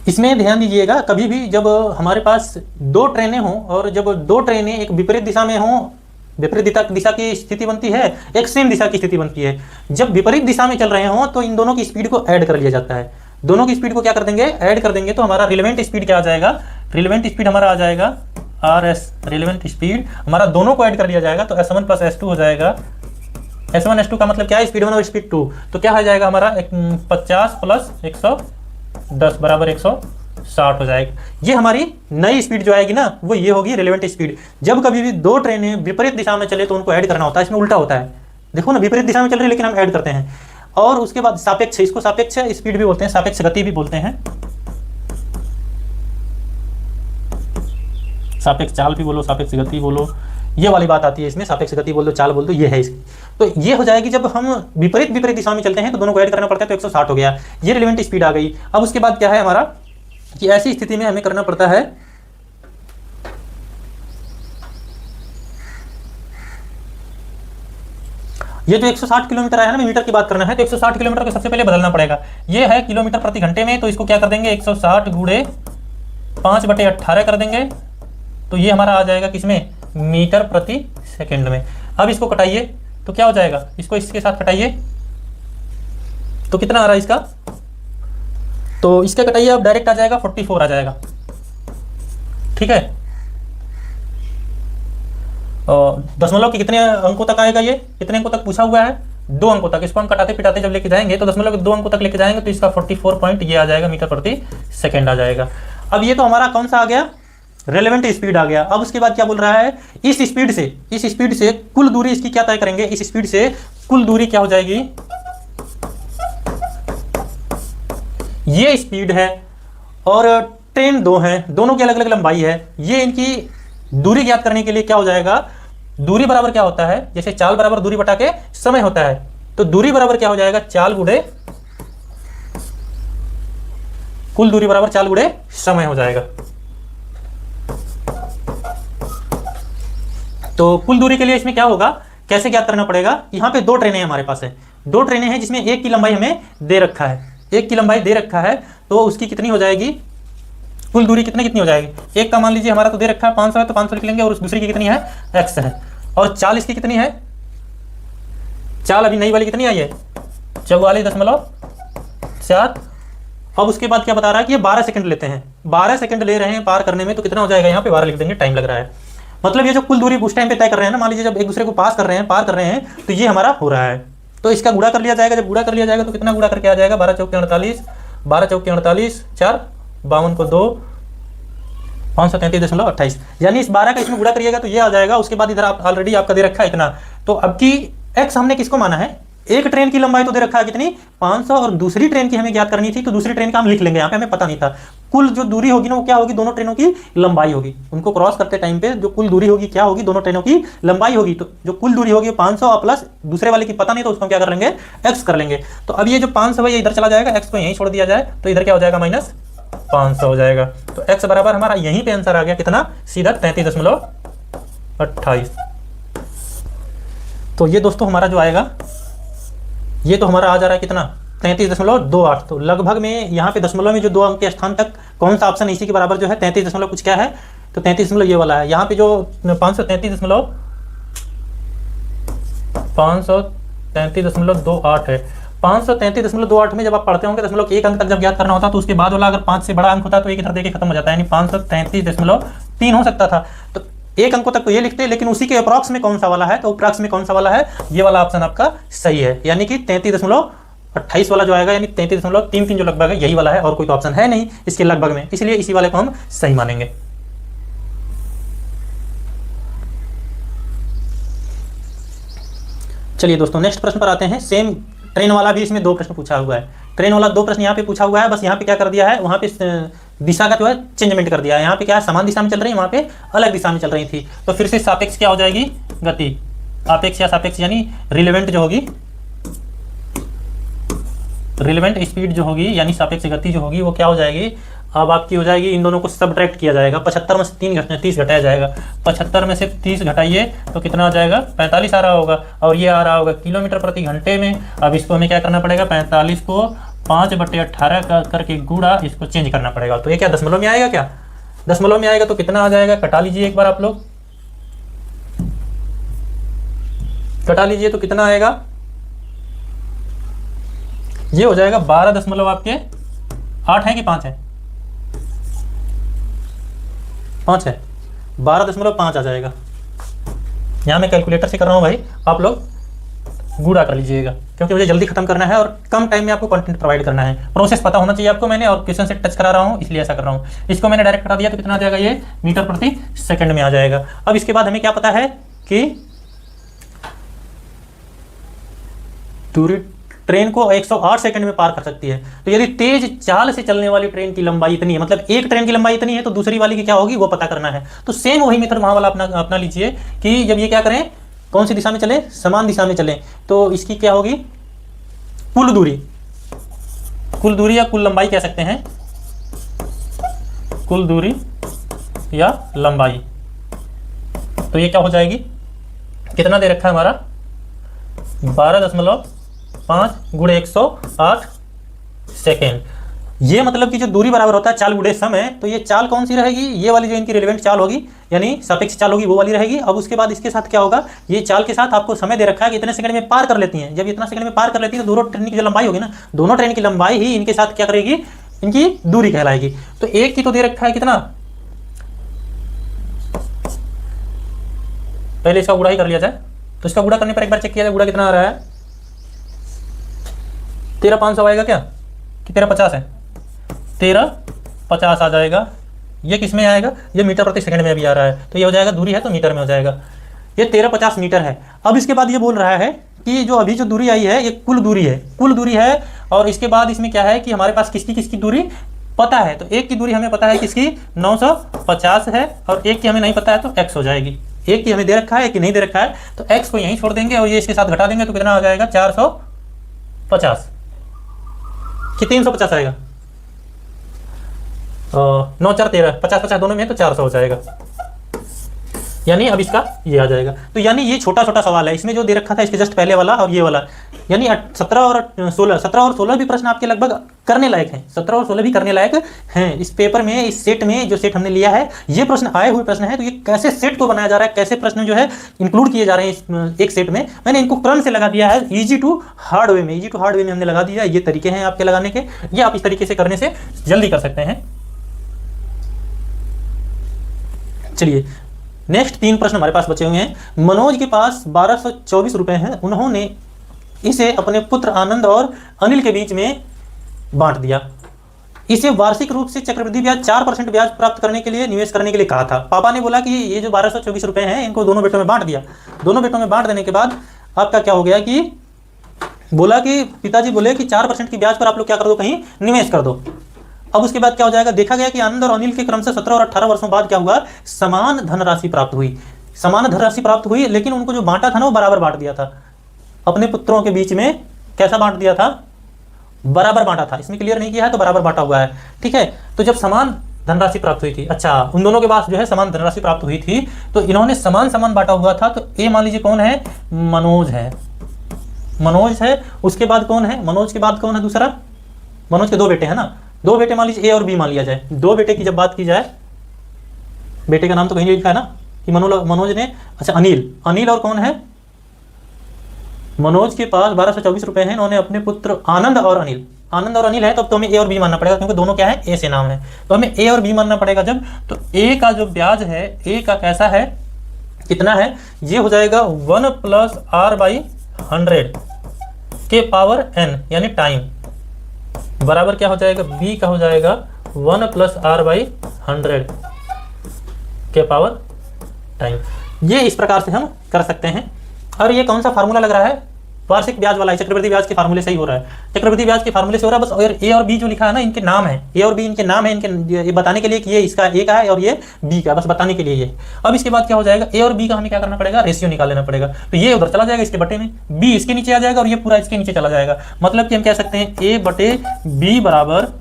इसमें ध्यान दीजिएगा, कभी भी जब हमारे पास 2 ट्रेनें हों और जब 2 ट्रेनें एक विपरीत दिशा में हों, विपरीत दिशा की स्थिति बनती है, एक सेम दिशा की स्थिति बनती है। जब विपरीत दिशा में चल रहे हों तो इन दोनों की स्पीड को ऐड कर लिया जाता है। दोनों की स्पीड को क्या कर देंगे, ऐड कर देंगे, तो हमारा रिलेवेंट स्पीड क्या आ जाएगा, रिलेवेंट स्पीड हमारा आ जाएगा RS, रिलेवेंट स्पीड हमारा दोनों को ऐड कर लिया जाएगा, तो S1 + S2 हो जाएगा। S1 S2 का मतलब क्या है, स्पीड 1 और स्पीड 2, तो क्या हो जाएगा हमारा 50 + 110 बराबर 160 हो जाएगा। ये हमारी नई स्पीड जो आएगी ना, वो ये होगी रिलेवेंट स्पीड। जब कभी भी 2 ट्रेनें विपरीत दिशा में चले तो उनको ऐड करना होता है, इसमें उल्टा होता है। देखो ना, विपरीत दिशा में चल रही है लेकिन हम ऐड करते हैं। और उसके बाद सापेक्ष, इसको सापेक्ष स्पीड भी बोलते हैं, सापेक्ष गति भी बोलते हैं, सापेक्ष चाल भी बोलो, सापेक्ष गति बोलो, ये वाली बात आती है इसमें, सापेक्ष गति बोल दो, चाल बोल दो, ये है इसकी। तो ये हो जाएगी जब हम विपरीत दिशा में चलते हैं तो दोनों को ऐड करना पड़ता है, तो 160 हो गया, ये रिलेवेंट स्पीड आ गई। अब उसके बाद क्या है हमारा कि ऐसी स्थिति में हमें करना पड़ता है, ये जो 160 किलोमीटर आया है ना, मीटर की बात करना है, तो 160 किलोमीटर को सबसे पहले बदलना पड़ेगा। ये है किलोमीटर प्रति घंटे में, तो इसको क्या कर देंगे, 160 गुणे 5/18 कर देंगे, तो ये हमारा आ जाएगा किसमें, मीटर प्रति सेकंड में। अब इसको कटाइए तो क्या हो जाएगा, इसको इसके साथ कटाइए तो कितना आ रहा है इसका, तो इसका कटाइए अब डायरेक्ट आ जाएगा 44 आ जाएगा, ठीक है। और दशमलव के कितने अंकों तक आएगा, ये कितने अंकों तक पूछा हुआ है, 2 अंकों तक। इसको हम कटाते पिटाते जब लेके जाएंगे तो दशमलव के 2 अंकों तक लेके जाएंगे, तो इसका 44 पॉइंट ये आ जाएगा, मीटर प्रति सेकंड आ जाएगा। अब ये तो हमारा कौन सा आ गया, रेलेवेंट स्पीड आ गया। अब उसके बाद क्या बोल रहा है, इस स्पीड से कुल दूरी इसकी क्या तय करेंगे, इस स्पीड से कुल दूरी क्या हो जाएगी, ये स्पीड है और ट्रेन 2 है, दोनों की अलग अलग लंबाई है, ये इनकी दूरी ज्ञात करने के लिए क्या हो जाएगा, दूरी बराबर क्या होता है, जैसे चाल बराबर दूरी बटा के समय होता है, तो दूरी बराबर क्या हो जाएगा, चाल गुणे कुल दूरी बराबर चाल गुणे समय हो जाएगा। तो कुल दूरी के लिए इसमें क्या होगा, कैसे ज्ञात करना पड़ेगा, यहाँ पे 2 ट्रेनें हमारे पास है, 2 ट्रेनें हैं जिसमें एक की लंबाई हमें दे रखा है, एक की लंबाई दे रखा है, तो उसकी कितनी हो जाएगी, कुल दूरी कितनी हो जाएगी, एक का मान लीजिए हमारा तो दे रखा है 500 है, तो 500 लिख लेंगे, और उस दूसरी की कितनी है, x है, और चाल इसकी कितनी है, चाल अभी नई वाली कितनी आई है, 44.4। अब उसके बाद क्या बता रहा है कि ये 12 सेकंड लेते हैं, 12 सेकंड ले रहे हैं पार करने में, तो कितना हो जाएगा, यहाँ पे 12 लिख देंगे, टाइम लग रहा है। मतलब ये जो कुल दूरी उस टाइम पे तय कर रहे हैं ना, मान लीजिए जब एक दूसरे को पार कर रहे हैं, तो ये हमारा हो रहा है, तो इसका गुणा कर लिया जाएगा। जब गुणा कर लिया जाएगा तो कितना गुणा करके आ जाएगा, 12 चौके 48, 12 चौके 48, 4 52 को 2, 533.28, यानी इस 12 का इसमें गुणा करिएगा तो ये आ जाएगा। उसके बाद इधर आप ऑलरेडी आपका दे रखा है इतना, तो अब की x हमने किसको माना है, एक ट्रेन की लंबाई तो दे रखा है कितनी, 500, और दूसरी ट्रेन की हमें ज्ञात करनी थी, तो दूसरी ट्रेन का हम लिख लेंगे, यहाँ पे हमें पता नहीं था। कुल जो दूरी होगी ना वो क्या होगी, दोनों ट्रेनों की लंबाई होगी, उनको क्रॉस करते टाइम पे जो कुल दूरी होगी क्या होगी, दोनों ट्रेनों की लंबाई होगी। तो जो कुल दूरी होगी 500 प्लस दूसरे वाले की पता नहीं, तो उसको हम क्या कर लेंगे, x कर लेंगे। तो अब ये जो 500 है ये इधर चला जाएगा, x को यहीं छोड़ दिया जाए, तो इधर क्या हो जाएगा, -500 हो जाएगा। तो x बराबर हमारा यहीं पे आंसर आ गया कितना, सीधा 33.28। तो ये दोस्तों हमारा जो आएगा, ये तो हमारा आ जा रहा है कितना, 33.28। तो लगभग में यहाँ पे दशमलव में जो 2 अंक के स्थान तक कौन सा ऑप्शन इसी के बराबर जो है 33 दशमलव कुछ क्या है, तो 33 ये वाला है। यहाँ पे जो 533.28 है, 533.28 में जब आप पढ़ते होंगे दशमलव के 1 अंक तक जब ज्ञात करना होता तो उसके बाद वाला अगर 5 से बड़ा अंक होता तो एक इधर देके खत्म हो जाता है, यानी 533.3 हो सकता था। तो 1 अंकों तक तो ये लिखते हैं, लेकिन उसी के अप्रॉक्स में कौन सा वाला है, तो अप्रॉक्स में कौन सा वाला है, ये वाला ऑप्शन आपका सही है, यानी कि 33.28 वाला जो आएगा, यानी 33.33 जो लगभग है यही वाला है, और कोई तो ऑप्शन है नहीं इसके लगभग में, इसलिए इसी वाले को हम सही मानेंगे। चलिए दोस्तों नेक्स्ट प्रश्न पर आते हैं। सेम ट्रेन वाला भी इसमें 2 प्रश्न पूछा हुआ है। ट्रेन वाला 2 प्रश्न यहाँ पे पूछा हुआ है, बस यहाँ पे क्या कर दिया है, वहाँ पे दिशा का जो है चेंजमेंट कर दिया है। यहाँ पे क्या है, समान दिशा में चल रही है, वहाँ पे अलग दिशा में चल रही थी। तो फिर से सापेक्ष क्या हो जाएगी, गति, आपेक्ष या सापेक्ष, यानी रिलेवेंट जो होगी, रिलेवेंट स्पीड जो होगी यानी सापेक्ष गति जो होगी वो क्या हो जाएगी, अब आपकी हो जाएगी, इन दोनों को सबट्रैक्ट किया जाएगा। 75 में से 30 घटाया जाएगा, 75 में से 30 घटाइए तो कितना आ जाएगा, 45 आ रहा होगा, और ये आ रहा होगा किलोमीटर प्रति घंटे में। अब इसको हमें क्या करना पड़ेगा, 45 को 5/18 करके गुणा, इसको चेंज करना पड़ेगा। तो ये क्या दशमलव में आएगा, क्या दशमलव में आएगा, तो कितना आ जाएगा, कटा लीजिए एक बार आप लोग, कटा लीजिए तो कितना आएगा, ये हो जाएगा 12 दशमलव आपके 8 है कि 5 है, 5 है, 12.5 आ जाएगा। यहाँ मैं कैलकुलेटर से कर रहा हूँ भाई, आप लोग गुणा कर लीजिएगा, क्योंकि मुझे जल्दी खत्म करना है और कम टाइम में आपको कंटेंट प्रोवाइड करना है। प्रोसेस पता होना चाहिए आपको, मैंने और क्वेश्चन से टच करा रहा हूँ इसलिए ऐसा कर रहा हूँ। इसको मैंने डायरेक्ट करा दिया तो कितना आ जाएगा, ये मीटर प्रति सेकंड में आ जाएगा। अब इसके बाद हमें क्या पता है कि दूरी ट्रेन को 108 सेकंड में पार कर सकती है। तो यदि तेज चाल से चलने वाली ट्रेन की लंबाई इतनी है, मतलब एक ट्रेन की लंबाई इतनी है, तो दूसरी वाली की क्या होगी वो पता करना है। तो सेम वही मेथड वहां वाला अपना लीजिए कि जब ये क्या करें, कौन सी दिशा में चले, समान दिशा में चले, तो इसकी क्या होगी, कुल दूरी या कुल लंबाई कह सकते हैं, कुल दूरी या लंबाई। तो ये क्या हो जाएगी, कितना दे रखा है हमारा, 12.5 गुणे 108 सेकेंड। ये मतलब कि जो दूरी बराबर होता है चाल गुणे समय, तो ये चाल कौन सी रहेगी, ये वाली जो इनकी रिलेवेंट चाल होगी यानी सापेक्ष चाल होगी वो वाली रहेगी। अब उसके बाद इसके साथ क्या होगा, ये चाल के साथ आपको समय दे रखा है कि इतने सेकंड में पार कर लेती हैं। जब इतना सेकंड में पार कर लेती है तो दोनों ट्रेन की जो लंबाई होगी ना, दोनों ट्रेन की लंबाई ही इनके साथ क्या करेगी, इनकी दूरी कहलाएगी। तो एक की तो दे रखा है कितना, पहले इसका गुणा ही कर लिया जाए, तो इसका गुणा करने पर एक बार चेक किया जाए गुणा कितना आ रहा है, 13,500 आएगा क्या कि 1350 है, 1350 आ जाएगा। ये किस में आएगा, ये मीटर प्रति सेकंड में भी आ रहा है, तो ये हो जाएगा, दूरी है तो मीटर में हो जाएगा, ये 1350 मीटर है। अब इसके बाद ये बोल रहा है कि जो अभी जो दूरी आई है ये कुल दूरी है, कुल दूरी है। और इसके बाद इसमें क्या है कि हमारे पास किसकी किसकी दूरी पता है, तो एक की दूरी हमें पता है किसकी 950 है, और एक की हमें नहीं पता है तो x हो जाएगी। एक की हमें दे रखा है, एक की नहीं दे रखा है, तो x को यहीं छोड़ देंगे और ये इसके साथ घटा देंगे तो कितना आ जाएगा, 450 कि 350 आएगा, 9 4 13, 50 50 दोनों में तो 400 हो जाएगा, यानी अब इसका ये आ जाएगा। तो यानी ये छोटा छोटा सवाल है, इसमें जो दे रखा था इसके जस्ट पहले वाला और ये वाला, यानी 17 और 16 भी प्रश्न आपके लगभग करने लायक हैं, 17 और 16 भी करने लायक हैं इस पेपर में, इस सेट में जो सेट हमने लिया है। ये प्रश्न आए हुए प्रश्न है, तो ये कैसे सेट को बनाया जा रहा है, कैसे प्रश्न जो है इंक्लूड किए जा रहे हैं इस एक सेट में, मैंने इनको क्रम से लगा दिया है, ईजी टू हार्ड वे में, ईजी टू हार्ड वे में हमने लगा दिया। ये तरीके हैं आपके लगाने के, ये आप इस तरीके से करने से जल्दी कर सकते हैं। चलिए नेक्स्ट 3 प्रश्न हमारे पास बचे हुए हैं। मनोज के पास 1224 रुपए हैं, उन्होंने इसे अपने पुत्र आनंद और अनिल के बीच में बांट दिया। इसे वार्षिक रूप से चक्रवृद्धि ब्याज 4% ब्याज प्राप्त करने के लिए निवेश करने के लिए कहा था। पापा ने बोला कि ये जो 1224 रुपए हैं इनको दोनों बेटों में बांट दिया। दोनों बेटों में बांट देने के बाद आपका क्या हो गया कि बोला कि पिताजी बोले कि 4% की ब्याज पर आप लोग क्या कर दो, कहीं निवेश कर दो। अब उसके बाद क्या हो जाएगा, देखा गया कि आनंद और अनिल के क्रम से 17 और 18 वर्षों बाद क्या हुआ, समान धनराशि प्राप्त हुई। समान धनराशि प्राप्त हुई, लेकिन उनको जो बांटा था ना वो बराबर बांट दिया था अपने पुत्रों के बीच में। कैसा बांट दिया था, बराबर बांटा था। इसमें क्लियर नहीं किया है तो बराबर बांटा हुआ है, ठीक है। तो जब समान धनराशि प्राप्त हुई थी, अच्छा उन दोनों के पास जो है समान धनराशि प्राप्त हुई थी, तो इन्होंने समान समान बांटा हुआ था। तो ये मान लीजिए कौन है, मनोज है। मनोज है, उसके बाद कौन है, मनोज के बाद कौन है दूसरा, मनोज के दो बेटे हैं ना, दो बेटे मान लीजिए ए और बी मान लिया जाए। दो बेटे की जब बात की जाए, बेटे का नाम तो कहीं नहीं लिखा है ना कि मनोज ने, अच्छा अनिल और कौन है, मनोज के पास 1224 रुपए हैं, उन्होंने अपने पुत्र आनंद और अनिल है, तो अब तो हमें ए और बी मानना पड़ेगा क्योंकि दोनों क्या है, ए से नाम है, तो हमें ए और बी मानना पड़ेगा जब। तो ए का जो ब्याज है, ए का कैसा है, कितना है, ये हो जाएगा 1 + r/100 के पावर n यानी टाइम, बराबर क्या हो जाएगा, बी का हो जाएगा 1 + r/100 के पावर टाइम। ये इस प्रकार से हम कर सकते हैं। और ये कौन सा फार्मूला लग रहा है, वार्षिक ब्याज वाला है, चक्रवृद्धि ब्याज के फार्मूले से ही हो रहा है, चक्रवृद्धि ब्याज के फार्मूले से हो रहा है बस। और ए और बी जो लिखा है ना, इनके नाम है, ए और बी इनके नाम है, इनके ये बताने के लिए कि ये इसका ए का है और ये बी का, बस बताने के लिए ये। अब इसके बाद क्या हो जाएगा, ए और बी का हमें क्या करना पड़ेगा, रेशियो निकाल लेना पड़ेगा। तो ये उधर चला जाएगा इसके बटे में, बी इसके नीचे आ जाएगा और ये पूरा इसके नीचे चला जाएगा। मतलब कि हम कह सकते हैं ए बटे बी बराबर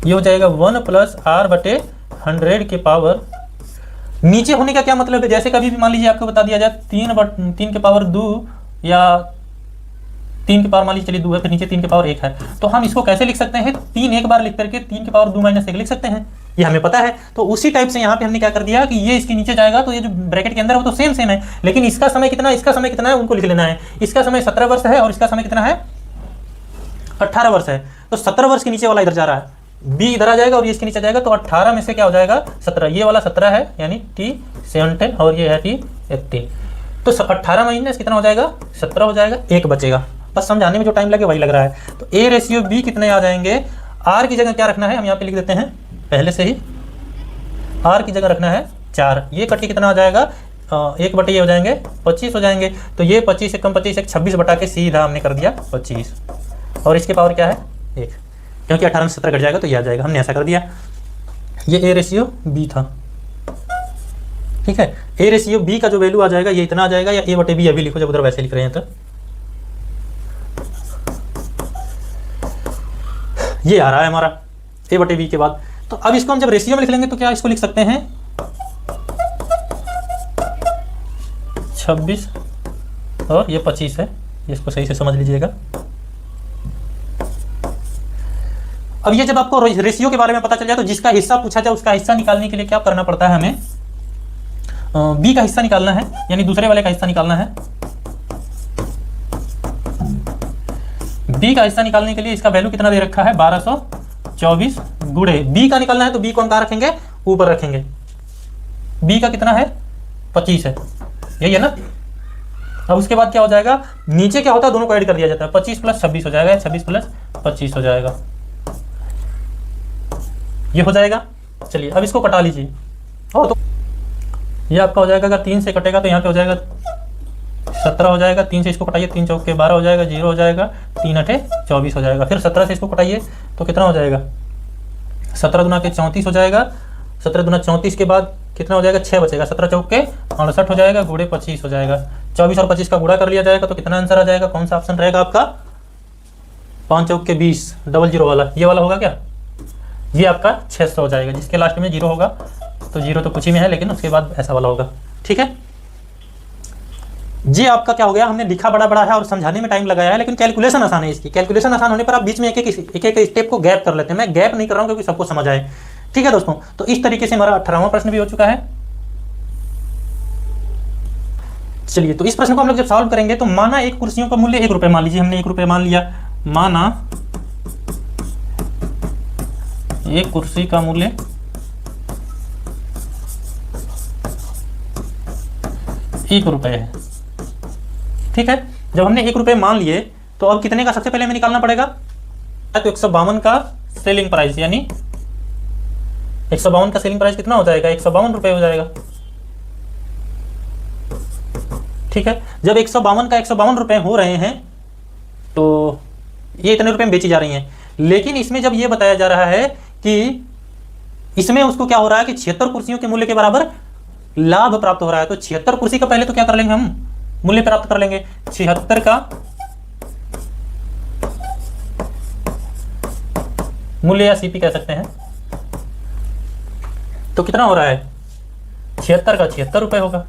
ये हो जाएगा 1 + r/100 के पावर, नीचे होने का क्या मतलब है, जैसे कभी भी मान लीजिए आपको बता दिया जाए 3 के पावर 2 या 3 के पावर मान लीजिए चलिए 2 है, फिर नीचे 3 के पावर 1 है, तो हम इसको कैसे लिख सकते हैं, 3 एक बार लिख करके 3 के पावर 2 - 1 लिख सकते हैं, ये हमें पता है। तो उसी टाइप से यहाँ पे हमने क्या कर दिया कि ये इसके नीचे जाएगा, तो ये जो ब्रैकेट के अंदर है वो तो सेम है, लेकिन इसका समय कितना है उनको लिख लेना है। इसका समय 17 वर्ष है और इसका समय कितना है, 18 वर्ष है, तो 17 वर्ष के नीचे वाला इधर जा रहा है, बी इधर आ जाएगा और ये इसके नीचे जाएगा, तो 18 में से क्या हो जाएगा 17, ये वाला 17 है यानी T17 और ये है T18, तो 18 माइनस कितना हो जाएगा 17 हो जाएगा, एक बचेगा, बस समझाने में जो टाइम लगे वही लग रहा है। तो A/B कितने आ जाएंगे, R की जगह क्या रखना है, हम यहाँ पे लिख देते हैं पहले से ही, R की जगह रखना है 4, ये कटी कितना आ जाएगा 1 बटे ये हो जाएंगे 25 हो जाएंगे, तो ये 25 से कम 25 एक 26 बटा के सीधा हमने कर दिया 25, और इसके पावर क्या है 1, क्योंकि 18 से 17 घट जाएगा तो ये आ जाएगा, हमने ऐसा कर दिया। ये A/B था, ठीक है। A/B का जो वैल्यू आ जाएगा ये इतना आ जाएगा, या A/B अभी लिखो जब उधर वैसे लिख रहे हैं तो ये आ रहा है हमारा A/B के बाद। तो अब इसको हम जब रेशियो में लिख लेंगे तो क्या इसको लिख सकते हैं 26 और ये 25 है, इसको सही से समझ लीजिएगा। अब ये जब आपको रेशियो के बारे में पता चल जाए तो जिसका हिस्सा पूछा जाए उसका हिस्सा निकालने के लिए क्या करना पड़ता है, हमें बी का हिस्सा निकालना है, यानी दूसरे वाले का हिस्सा निकालना है। बी का हिस्सा निकालने के लिए इसका वैल्यू कितना दे रखा है 1224 गुणे बी का निकालना है, तो बी को हम कहाँ रखेंगे, ऊपर रखेंगे। बी का कितना है 25 है, यही है ना। अब उसके बाद क्या हो जाएगा, नीचे क्या होता है दोनों को ऐड कर दिया जाता है, 25 + 26 हो जाएगा, 26 + 25 हो जाएगा, ये हो जाएगा। चलिए अब इसको कटा लीजिए, तो ये आपका हो जाएगा, अगर 3 से कटेगा तो यहाँ पे हो जाएगा 17 हो जाएगा, 3 से इसको कटाइए 3 चौके 12 हो जाएगा, 0 हो जाएगा, 3 8 24 हो जाएगा। फिर 17 से इसको कटाइए तो कितना हो जाएगा 17 दूना के 34 हो जाएगा, 17 दूना 34 के बाद कितना हो जाएगा 6 बचेगा, 17 चौके 68 हो जाएगा, गुणे 25 हो जाएगा। 24 और 25 का गुणा कर लिया जाएगा तो कितना आंसर आ जाएगा, कौन सा ऑप्शन रहेगा आपका 5 चौके 20 00 वाला, ये वाला होगा क्या, ये आपका 600 हो जाएगा, जिसके लास्ट में 0 होगा, तो 0 तो कुछ ही में है लेकिन उसके बाद ऐसा वाला होगा, ठीक है। ये आपका क्या हो गया, हमने लिखा बड़ा बड़ा है और समझाने में टाइम लगाया है, लेकिन कैलकुलेशन आसान है इसकी। कैलकुलेशन आसान होने पर आप बीच में एक एक स्टेप को गैप कर लेते हैं, मैं गैप नहीं कर रहा हूं क्योंकि सबको समझ आए, ठीक है दोस्तों। तो इस तरीके से हमारा 18वां प्रश्न भी हो चुका है। चलिए तो इस प्रश्न को हम लोग जब सॉल्व करेंगे तो माना एक कुर्सियों का मूल्य 1 रुपये, मान लीजिए हमने 1 रुपये मान लिया, माना एक कुर्सी का मूल्य 1 रुपये है, ठीक है। जब हमने 1 रुपये मान लिए तो अब कितने का सबसे पहले हमें निकालना पड़ेगा, तो 152 का सेलिंग प्राइस, यानी 152 का सेलिंग प्राइस कितना हो जाएगा 152 रुपये हो जाएगा, ठीक है। जब 152 का 152 रुपये हो रहे हैं तो ये इतने रुपये में बेची जा रही हैं, लेकिन इसमें जब ये बताया जा रहा है कि इसमें उसको क्या हो रहा है कि 76 कुर्सियों के मूल्य के बराबर लाभ प्राप्त हो रहा है, तो 76 कुर्सी का पहले तो क्या कर लेंगे हम मूल्य प्राप्त कर लेंगे, 76 का मूल्य या सीपी कह सकते हैं, तो कितना हो रहा है 76 का 76 रुपये होगा।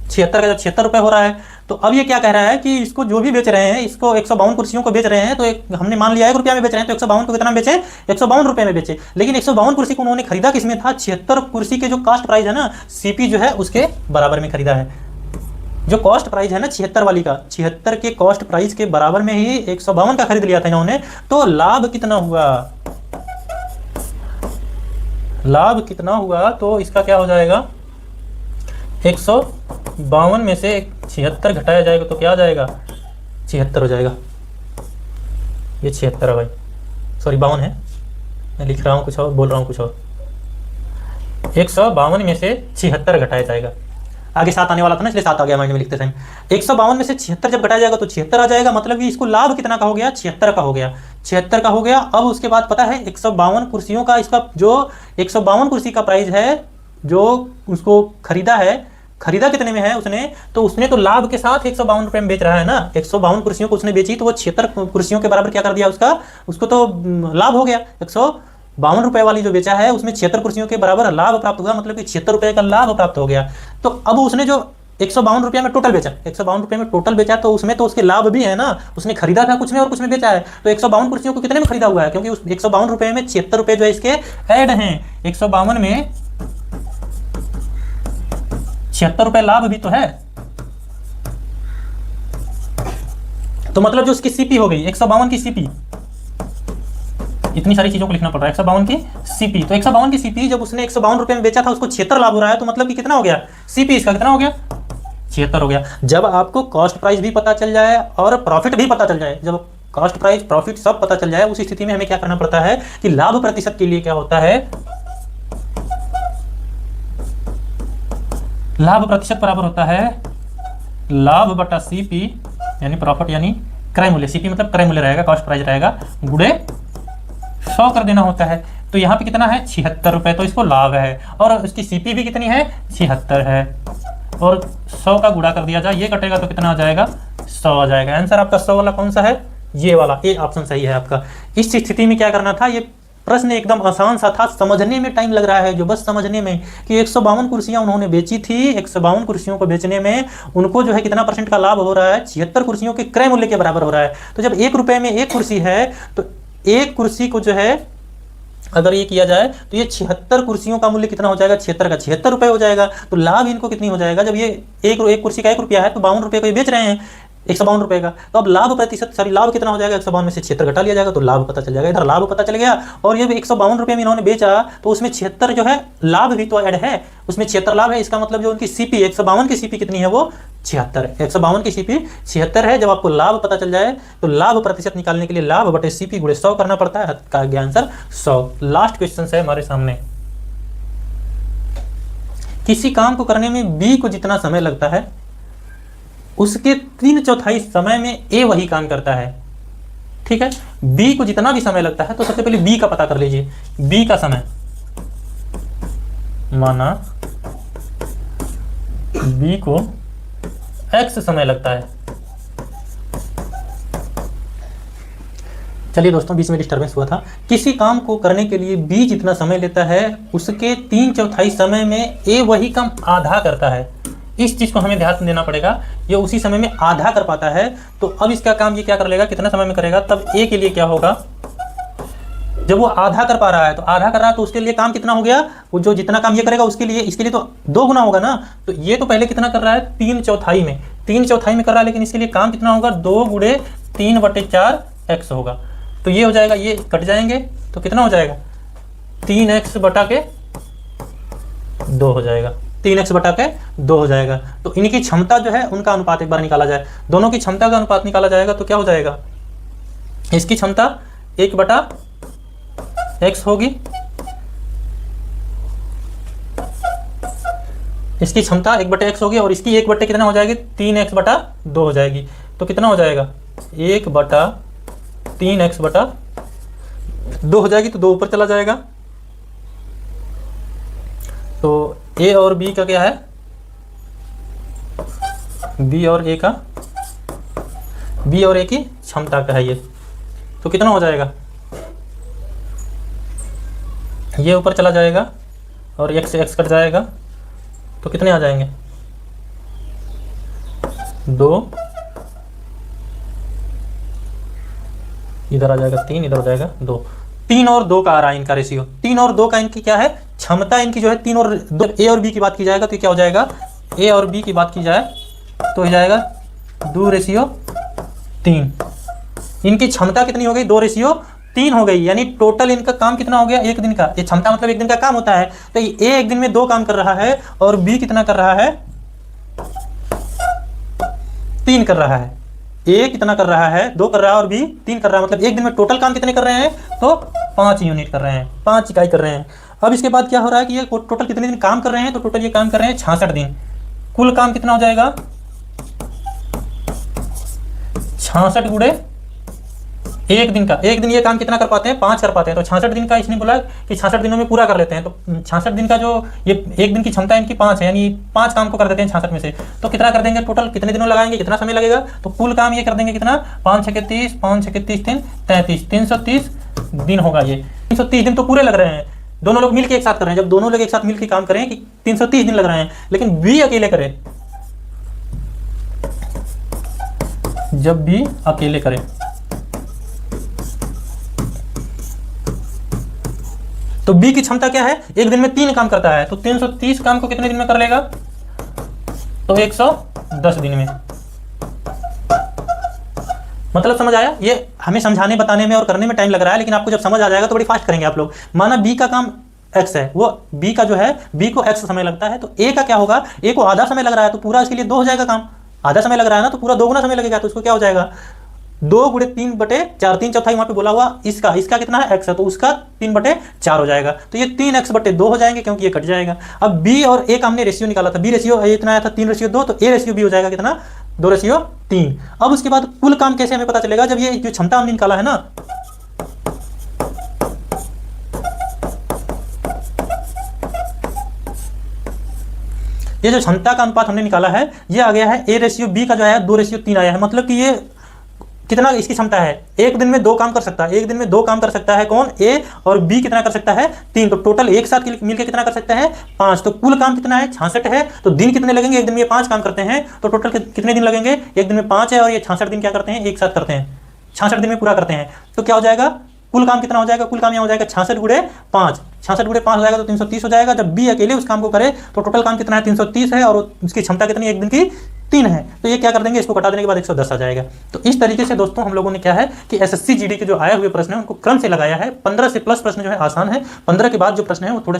76 का जब 76 रुपये हो रहा है तो अब ये क्या कह रहा है कि इसको जो भी बेच रहे हैं, इसको 152 कुर्सियों को बेच रहे हैं, तो हमने मान लिया 1 रुपया में बेच रहे हैं, तो 152 को कितना बेचे, 152 रुपये में बेचे। लेकिन 152 कुर्सी को उन्होंने खरीदा किसमें था, 76 कुर्सी के जो कास्ट प्राइस है ना, सीपी जो है उसके बराबर में खरीदा है। जो कॉस्ट प्राइस है ना 76 वाली का, 76 के कॉस्ट प्राइस के बराबर में ही 152 का खरीद लिया था इन्होंने। तो लाभ कितना हुआ, लाभ कितना हुआ, तो इसका क्या हो जाएगा, 152 में से 76 घटाया जाएगा तो क्या आ जाएगा, 76 हो जाएगा। ये 76 है भाई, सॉरी 52 है, मैं लिख रहा हूँ कुछ और, बोल रहा हूँ कुछ और। 152 में से 76 घटाया जाएगा, आगे 7 आने वाला था ना इसलिए 7 आ गया माइंड में लिखते टाइम। 152 में से 76 जब घटाया जाएगा तो 76 आ जाएगा, मतलब कि इसको लाभ कितना का हो गया, 76 का हो गया, 76 का हो गया। अब उसके बाद पता है 152 कुर्सियों का, इसका जो 152 कुर्सी का प्राइस है जो उसको खरीदा है, खरीदा कितने में है उसने, तो उसने तो लाभ के साथ 152 रुपये में बेच रहा है ना। 152 कुर्सियों को उसने बेची तो वो 76 कुर्सियों के बराबर क्या कर दिया उसका, उसको तो लाभ हो गया। 152 रुपये वाली जो बेचा है उसमें 76 कुर्सियों के बराबर लाभ प्राप्त हुआ, मतलब कि 76 रुपये का लाभ प्राप्त हो गया। तो अब उसने जो 152 रुपये में टोटल बेचा, 152 रुपये में टोटल बेचा, तो उसमें तो उसके लाभ भी है ना, उसने खरीदा था कुछ में और कुछ में बेचा है। तो 152 कुर्सियों को कितने में खरीदा हुआ है, क्योंकि उस 152 रुपये में 76 रुपये जो है इसके ऐड हैं, 152 में 76 रुपये लाभ भी तो है। तो मतलब जो उसकी सीपी हो गई 152 की सीपी, इतनी सारी चीजों को लिखना पड़ रहा है, 152 की सीपी। तो 152 की सीपी जब उसने 152 रुपये में बेचा था उसको 76 लाभ हो रहा है, तो मतलब कि कितना हो गया, सीपी इसका कितना हो गया, 76 हो गया। जब आपको कॉस्ट प्राइस भी पता चल जाए और प्रॉफिट भी पता चल जाए, जब कॉस्ट प्राइस प्रॉफिट सब पता चल जाए, उस स्थिति में हमें क्या करना पड़ता है कि लाभ प्रतिशत के लिए क्या होता है, लाभ प्रतिशत बराबर होता है लाभ बटा सीपी, यानी प्रॉफिट यानी क्रय मूल्य, सीपी मतलब क्रय मूल्य रहेगा, कॉस्ट प्राइस रहेगा, गुणे 100 कर देना होता है। तो यहाँ पे कितना है 76 रुपये, तो इसको लाभ है, और उसकी सीपी भी कितनी है 76 है, और 100 का गुणा कर दिया जाए, ये कटेगा तो कितना आ जाएगा 100 आ जाएगा। आंसर आपका 100 वाला कौन सा है, ये वाला, ये ऑप्शन सही है आपका। इस स्थिति में क्या करना था, ये प्रश्न एकदम आसान सा था, समझने में टाइम लग रहा है जो बस समझने में कि 152 कुर्सियां उन्होंने बेची थी, 152 कुर्सियों को बेचने में उनको जो है कितना परसेंट का लाभ हो रहा है, 76 कुर्सियों के क्रय मूल्य के बराबर हो रहा है। तो जब 1 रुपये में 1 कुर्सी है तो 1 कुर्सी को जो है अगर ये किया जाए तो ये 76 कुर्सियों का मूल्य कितना हो जाएगा, 76 का 76 रुपये हो जाएगा। तो लाभ इनको कितनी हो जाएगा, जब ये एक कुर्सी का 1 रुपया है तो 52 रुपये को ये बेच रहे हैं 152 रुपये का। तो अब लाभ प्रतिशत, सॉरी लाभ कितना हो जाएगा, 152 में से 76 घटा लिया जाएगा तो लाभ पता चल जाएगा। इधर लाभ पता चल गया, और ये 152 रुपये में इन्होंने बेचा तो उसमें 76 जो है लाभ भी तो ऐड है, उसमें 76 लाभ है। इसका मतलब जो उनकी सीपी 152 की सीपी कितनी है, वो 76 है। 152 की सीपी 76 है। जब आपको लाभ पता चल जाए तो लाभ प्रतिशत निकालने के लिए लाभ बटे सीपी गुणे 100 करना पड़ता है, का आंसर 100। लास्ट क्वेश्चन है हमारे सामने, किसी काम को करने में बी को जितना समय लगता है उसके 3/4 समय में ए वही काम करता है। ठीक है, बी को जितना भी समय लगता है तो सबसे पहले बी का पता कर लीजिए। बी का समय माना बी को एक्स समय लगता है। चलिए दोस्तों, बीच में डिस्टर्बेंस हुआ था। किसी काम को करने के लिए बी जितना समय लेता है उसके 3/4 समय में ए वही काम आधा करता है। इस चीज को हमें ध्यान देना पड़ेगा, ये उसी समय में आधा कर पाता है। तो अब इसका काम ये क्या कर लेगा, कितना समय में करेगा, तब ए के लिए क्या होगा, जब वो आधा कर पा रहा है तो आधा कर रहा है तो उसके लिए काम कितना हो गया, वो जो जितना काम ये करेगा उसके लिए, इसके लिए तो 2 गुना होगा ना। तो ये तो पहले कितना कर रहा है 3/4 में, 3/4 में कर रहा है, लेकिन इसके लिए काम कितना होगा 2 गुणे 3/4 एक्स होगा। तो ये हो जाएगा, ये कट जाएंगे तो कितना हो जाएगा 3x बटा के 2 हो जाएगा, 3x बटा के 2 हो जाएगा। तो इनकी क्षमता जो है उनका अनुपात एक बार निकाला जाए, दोनों की क्षमता का अनुपात निकाला जाएगा तो क्या हो जाएगा, इसकी क्षमता 1/x होगी, इसकी क्षमता 1/x होगी, और इसकी 1 बटे कितना हो जाएगी 3x बटा 2 हो जाएगी। तो कितना हो जाएगा 1/3x बटा 2 हो जाएगी। तो 2 ऊपर चला जाएगा। तो ए और बी का क्या है, बी और ए की क्षमता का है ये। तो कितना हो जाएगा, ये ऊपर चला जाएगा और x से x कट जाएगा तो कितने आ जाएंगे 2, इधर आ जाएगा 3, इधर हो जाएगा 2। 3 और 2 का आ रहा है इनका रेशियो। 3 और 2 का इनकी क्या है, क्षमता इनकी जो है 3 और 2। ए और बी की बात की जाएगा तो क्या हो जाएगा, ए और बी की बात की जाए तो हो जाएगा 2:3। इनकी क्षमता कितनी हो गई, 2:3 हो गई। यानी टोटल इनका काम कितना हो गया, एक दिन का। ये क्षमता मतलब एक दिन का काम होता है। तो ए एक दिन में 2 काम कर रहा है और बी कितना कर रहा है, 3 कर रहा है। ए कितना कर रहा है, 2 कर रहा है और बी 3 कर रहा है। मतलब एक दिन में टोटल काम कितने कर रहे हैं, तो 5 यूनिट कर रहे हैं, 5 इकाई कर रहे हैं। अब इसके बाद क्या हो रहा है कि ये टोटल कितने दिन काम कर रहे हैं, तो टोटल ये काम कर रहे हैं 66 दिन। कुल काम कितना हो जाएगा, 66 गुणे एक दिन का। एक दिन ये काम कितना कर पाते हैं, 5 कर पाते हैं। तो 66 दिन का इसने बोला कि 66 दिनों में पूरा कर लेते हैं। तो 66 दिन का जो ये एक दिन की क्षमता इनकी 5 है, यानी 5 काम को कर देते हैं 66 में से। तो कितना कर देंगे, टोटल कितने दिनों लगाएंगे, कितना समय लगेगा, तो कुल काम ये कर देंगे कितना, 5 छके 30, 5 छके 30, 33, 330 दिन होगा। ये 330 दिन तो पूरे लग रहे हैं, दोनों लोग मिलकर एक साथ कर रहे हैं। जब दोनों लोग एक साथ मिलकर काम करें कि 330 दिन लग रहे हैं। लेकिन बी अकेले करे, जब बी अकेले करे तो बी की क्षमता क्या है, एक दिन में 3 काम करता है। तो 330 काम को कितने दिन में कर लेगा, तो 110 दिन में। मतलब समझ आया। ये हमें समझाने बताने में और करने में टाइम लग रहा है, लेकिन आपको जब समझ आ जाएगा तो बड़ी फास्ट करेंगे आप लोग। माना बी का काम x है, वो बी का जो है, बी को x समय लगता है, तो ए का क्या होगा, ए को आधा समय लग रहा है तो पूरा इसके लिए 2 हो जाएगा काम। आधा समय लग रहा है ना, तो पूरा 2 गुना समय लगेगा। तो उसको क्या हो जाएगा, 2 गुणे 3/4, 3/4 वहां पे बोला हुआ। इसका कितना है, x है, तो उसका 3/4 हो जाएगा। तो ये 3x/2 हो जाएंगे, क्योंकि ये कट जाएगा। अब बी और ए का हमने रेशियो निकाला था, बी रेशियो इतना आया था 3:2, तो ए रेशियो बी हो जाएगा कितना, 2:3। अब उसके बाद कुल काम कैसे हमें पता चलेगा, जब ये जो क्षमता हमने निकाला है ना, ये जो क्षमता का अनुपात हमने निकाला है, ये आ गया है A/B का जो है 2:3 आया है। मतलब कि ये कितना इसकी क्षमता है, एक दिन में 2 काम कर सकता है। एक दिन में 2 काम कर सकता है कौन, ए, और बी कितना कर सकता है, 3। तो टोटल एक साथ मिलकर कितना कर सकता है, 5। तो कुल काम कितना है, 66 है। तो दिन कितने लगेंगे, एक दिन में ये 5 काम करते हैं, तो टोटल कितने दिन लगेंगे, एक दिन में 5 है और ये 66 दिन क्या करते हैं, एक साथ करते हैं, 66 दिन में पूरा करते हैं। तो क्या हो जाएगा, कुल काम कितना हो जाएगा, कुल काम यहाँ हो जाएगा 66 गुणे 5। 66 गुणे 5 हो जाएगा तो 330 हो जाएगा। जब बी अकेले उस काम को करे तो टोटल काम कितना है, 330 है, और उसकी क्षमता कितनी एक दिन की 3 है। तो ये क्या कर देंगे, इसको कटा देने के बाद 110 आ जाएगा। तो इस तरीके से दोस्तों हम लोगों ने क्या है कि एसएससी जीडी के जो आए हुए प्रश्न है उनको क्रम से लगाया है। 15 से प्लस प्रश्न जो है आसान है, 15 के बाद जो प्रश्न है वो थोड़े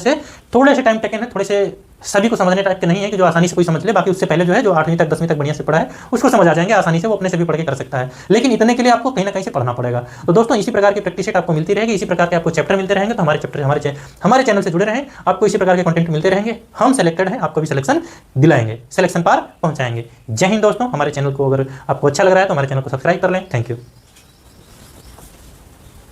से टाइम टेकन है, थोड़े से सभी को समझने टाइप के नहीं है कि जो आसानी से कोई समझ ले। बाकी उससे पहले जो है, जो 8वीं तक 10वीं तक बढ़िया से पढ़ा है उसको समझ आ जाएंगे आसानी से, वो अपने से भी पढ़ के कर सकता है। लेकिन इतने के लिए आपको कहीं ना कहीं से पढ़ना पड़ेगा। तो दोस्तों इसी प्रकार की प्रैक्टिस सेट आपको मिलती रहेगी, इसी प्रकार के आपको चैप्टर मिलते रहेंगे। तो हमारे चैनल से जुड़े रहें, आपको इसी प्रकार के कंटेंट मिलते रहेंगे। हम सेलेक्टेड हैं, आपको भी सिलेक्शन दिलाएंगे, सिलेक्शन पार पहुंचाएंगे। जय हिंद दोस्तों। हमारे चैनल को अगर आपको अच्छा लग रहा है तो हमारे चैनल को सब्सक्राइब कर लें। Thank you.